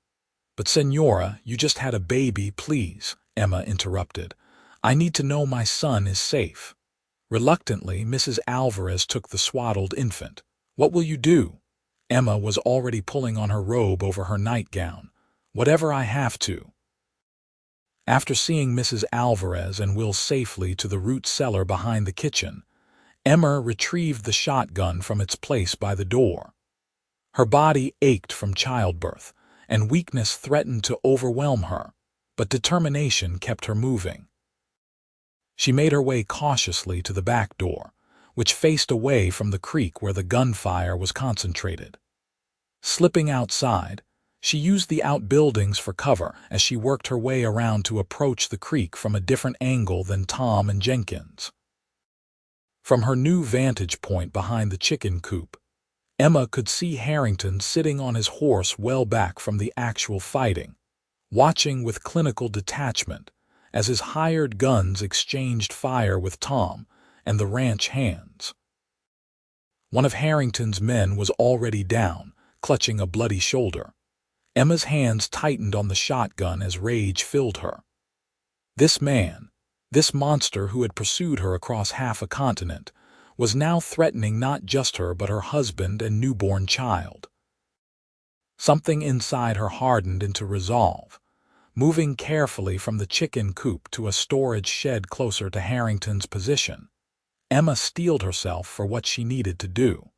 "But Senora, you just had a baby, please," Emma interrupted. "I need to know my son is safe." Reluctantly, Mrs. Alvarez took the swaddled infant. "What will you do?" Emma was already pulling on her robe over her nightgown. "Whatever I have to." After seeing Mrs. Alvarez and Will safely to the root cellar behind the kitchen, Emma retrieved the shotgun from its place by the door. Her body ached from childbirth, and weakness threatened to overwhelm her, but determination kept her moving. She made her way cautiously to the back door, which faced away from the creek where the gunfire was concentrated. Slipping outside, she used the outbuildings for cover as she worked her way around to approach the creek from a different angle than Tom and Jenkins. From her new vantage point behind the chicken coop, Emma could see Harrington sitting on his horse well back from the actual fighting, watching with clinical detachment as his hired guns exchanged fire with Tom and the ranch hands. One of Harrington's men was already down, clutching a bloody shoulder. Emma's hands tightened on the shotgun as rage filled her. This man, this monster who had pursued her across half a continent, was now threatening not just her but her husband and newborn child. Something inside her hardened into resolve. Moving carefully from the chicken coop to a storage shed closer to Harrington's position, Emma steeled herself for what she needed to do.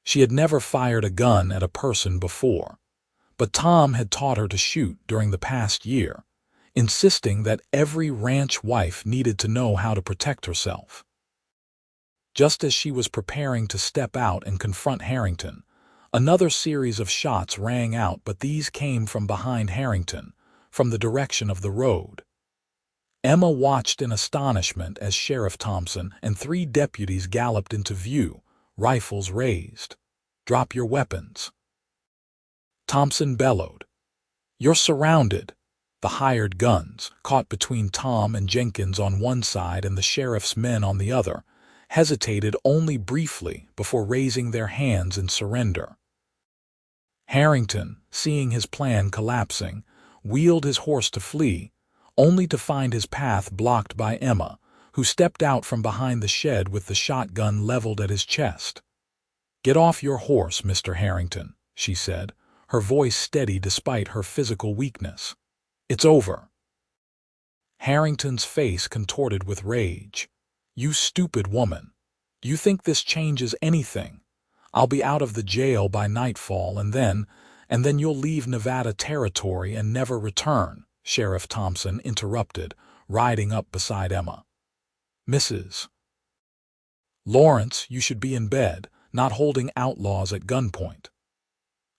She had never fired a gun at a person before, but Tom had taught her to shoot during the past year, insisting that every ranch wife needed to know how to protect herself. Just as she was preparing to step out and confront Harrington, another series of shots rang out, but these came from behind Harrington, from the direction of the road. Emma watched in astonishment as Sheriff Thompson and 3 deputies galloped into view, rifles raised. "Drop your weapons." Thompson bellowed. "You're surrounded." The hired guns, caught between Tom and Jenkins on one side and the sheriff's men on the other, hesitated only briefly before raising their hands in surrender. Harrington, seeing his plan collapsing, wheeled his horse to flee, only to find his path blocked by Emma, who stepped out from behind the shed with the shotgun leveled at his chest. "Get off your horse, Mr. Harrington," she said, her voice steady despite her physical weakness. "It's over." Harrington's face contorted with rage. "You stupid woman. Do you think this changes anything? I'll be out of the jail by nightfall and then you'll leave Nevada territory and never return," Sheriff Thompson interrupted, riding up beside Emma. "Mrs. Lawrence, you should be in bed, not holding outlaws at gunpoint."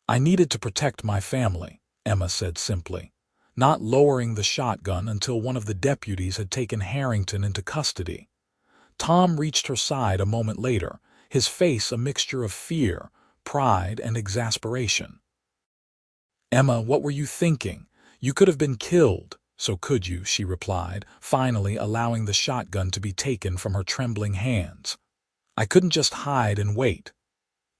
"I needed to protect my family," Emma said simply, not lowering the shotgun until one of the deputies had taken Harrington into custody. Tom reached her side a moment later, his face a mixture of fear, pride, and exasperation. "Emma, what were you thinking? You could have been killed." "So could you," she replied, finally allowing the shotgun to be taken from her trembling hands. "I couldn't just hide and wait."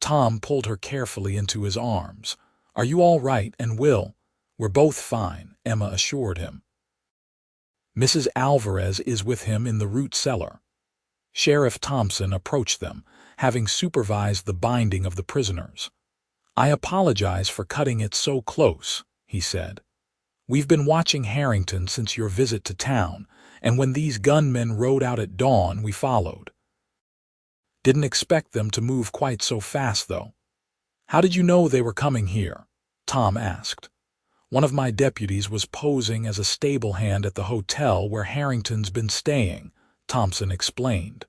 Tom pulled her carefully into his arms. "Are you all right, and Will?" "We're both fine," Emma assured him. "Mrs. Alvarez is with him in the root cellar." Sheriff Thompson approached them, having supervised the binding of the prisoners. "I apologize for cutting it so close," he said. "We've been watching Harrington since your visit to town, and when these gunmen rode out at dawn, we followed. Didn't expect them to move quite so fast, though." "How did you know they were coming here?" Tom asked. "One of my deputies was posing as a stable hand at the hotel where Harrington's been staying," Thompson explained.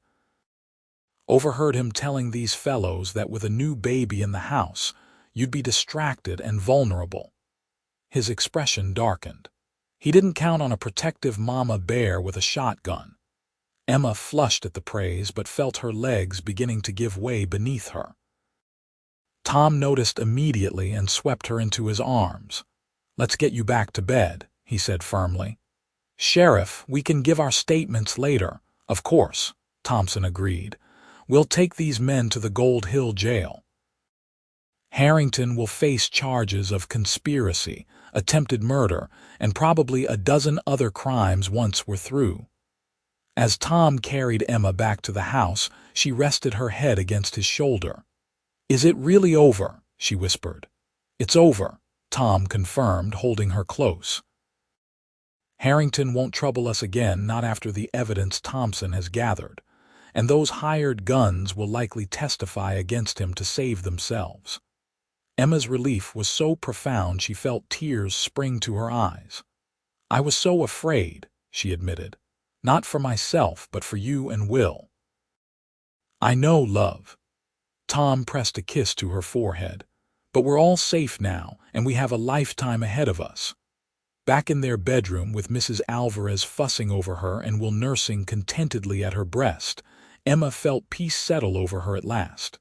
"Overheard him telling these fellows that with a new baby in the house, you'd be distracted and vulnerable." His expression darkened. He didn't count on a protective mama bear with a shotgun. Emma flushed at the praise but felt her legs beginning to give way beneath her. Tom noticed immediately and swept her into his arms. "Let's get you back to bed," he said firmly. "Sheriff, we can give our statements later." "Of course," Thompson agreed. "We'll take these men to the Gold Hill jail. Harrington will face charges of conspiracy, attempted murder, and probably a dozen other crimes once we're through." As Tom carried Emma back to the house, she rested her head against his shoulder. "Is it really over?" she whispered. "It's over," Tom confirmed, holding her close. "Harrington won't trouble us again, not after the evidence Thompson has gathered, and those hired guns will likely testify against him to save themselves." Emma's relief was so profound she felt tears spring to her eyes. "I was so afraid," she admitted. "Not for myself, but for you and Will." "I know, love." Tom pressed a kiss to her forehead. "But we're all safe now, and we have a lifetime ahead of us." Back in their bedroom with Mrs. Alvarez fussing over her and Will nursing contentedly at her breast, Emma felt peace settle over her at last.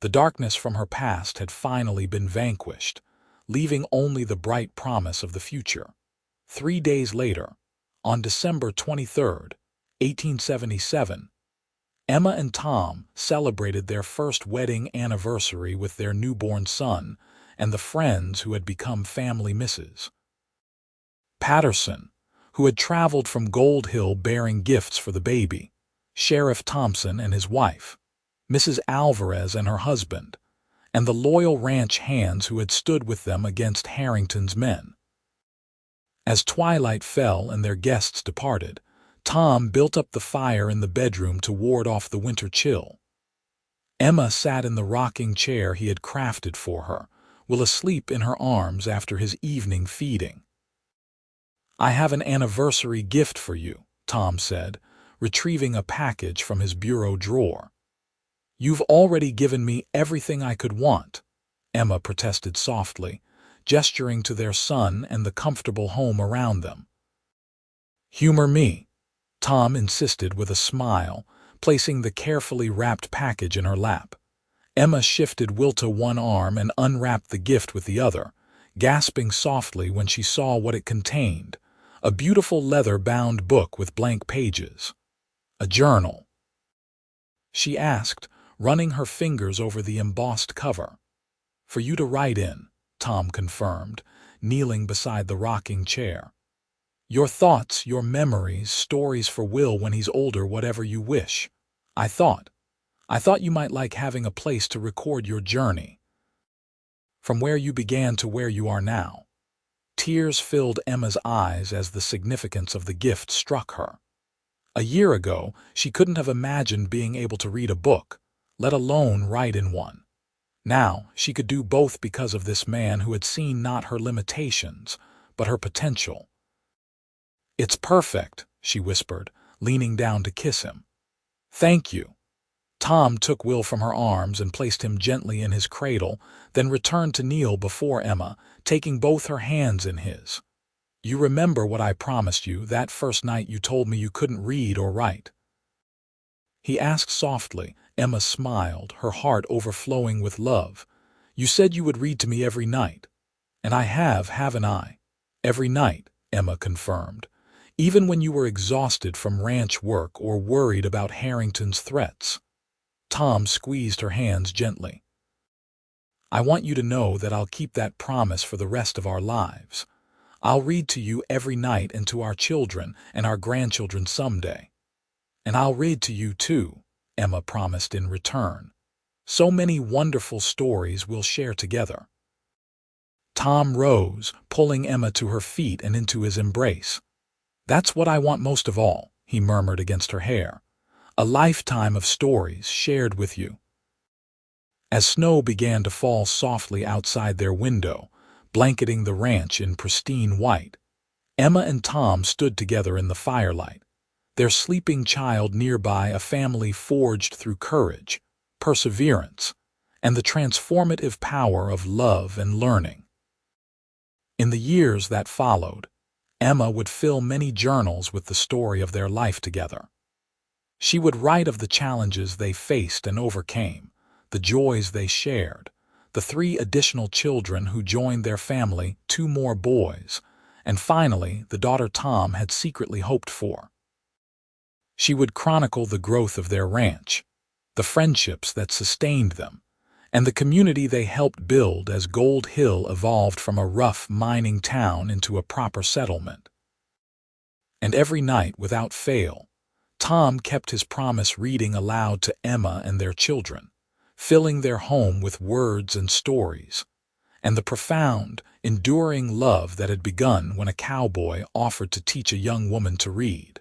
The darkness from her past had finally been vanquished, leaving only the bright promise of the future. 3 days later, on December 23rd, 1877, Emma and Tom celebrated their first wedding anniversary with their newborn son and the friends who had become family Mrs. Patterson, who had traveled from Gold Hill bearing gifts for the baby, Sheriff Thompson and his wife, Mrs. Alvarez and her husband, and the loyal ranch hands who had stood with them against Harrington's men. As twilight fell and their guests departed, Tom built up the fire in the bedroom to ward off the winter chill. Emma sat in the rocking chair he had crafted for her, while asleep in her arms after his evening feeding. "I have an anniversary gift for you," Tom said, retrieving a package from his bureau drawer. "You've already given me everything I could want," Emma protested softly, gesturing to their son and the comfortable home around them. "Humor me," Tom insisted with a smile, placing the carefully wrapped package in her lap. Emma shifted Will to one arm and unwrapped the gift with the other, gasping softly when she saw what it contained: a beautiful leather-bound book with blank pages. "A journal?" she asked, running her fingers over the embossed cover. "For you to write in," Tom confirmed, kneeling beside the rocking chair. "Your thoughts, your memories, stories for Will when he's older, whatever you wish. I thought you might like having a place to record your journey. From where you began to where you are now." Tears filled Emma's eyes as the significance of the gift struck her. A year ago, she couldn't have imagined being able to read a book, let alone write in one. Now, she could do both because of this man who had seen not her limitations, but her potential. "It's perfect," she whispered, leaning down to kiss him. "Thank you." Tom took Will from her arms and placed him gently in his cradle, then returned to kneel before Emma, taking both her hands in his. "You remember what I promised you that first night you told me you couldn't read or write?" he asked softly. Emma smiled, her heart overflowing with love. "You said you would read to me every night." "And I have, haven't I?" "Every night," Emma confirmed, "even when you were exhausted from ranch work or worried about Harrington's threats." Tom squeezed her hands gently. "I want you to know that I'll keep that promise for the rest of our lives. I'll read to you every night and to our children and our grandchildren someday. And I'll read to you too," Emma promised in return. "So many wonderful stories we'll share together." Tom rose, pulling Emma to her feet and into his embrace. "That's what I want most of all," he murmured against her hair. "A lifetime of stories shared with you." As snow began to fall softly outside their window, blanketing the ranch in pristine white, Emma and Tom stood together in the firelight, their sleeping child nearby, a family forged through courage, perseverance, and the transformative power of love and learning. In the years that followed, Emma would fill many journals with the story of their life together. She would write of the challenges they faced and overcame, the joys they shared, the 3 additional children who joined their family, 2 more boys, and finally the daughter Tom had secretly hoped for. She would chronicle the growth of their ranch, the friendships that sustained them, and the community they helped build as Gold Hill evolved from a rough mining town into a proper settlement. And every night, without fail, Tom kept his promise, reading aloud to Emma and their children, filling their home with words and stories, and the profound, enduring love that had begun when a cowboy offered to teach a young woman to read.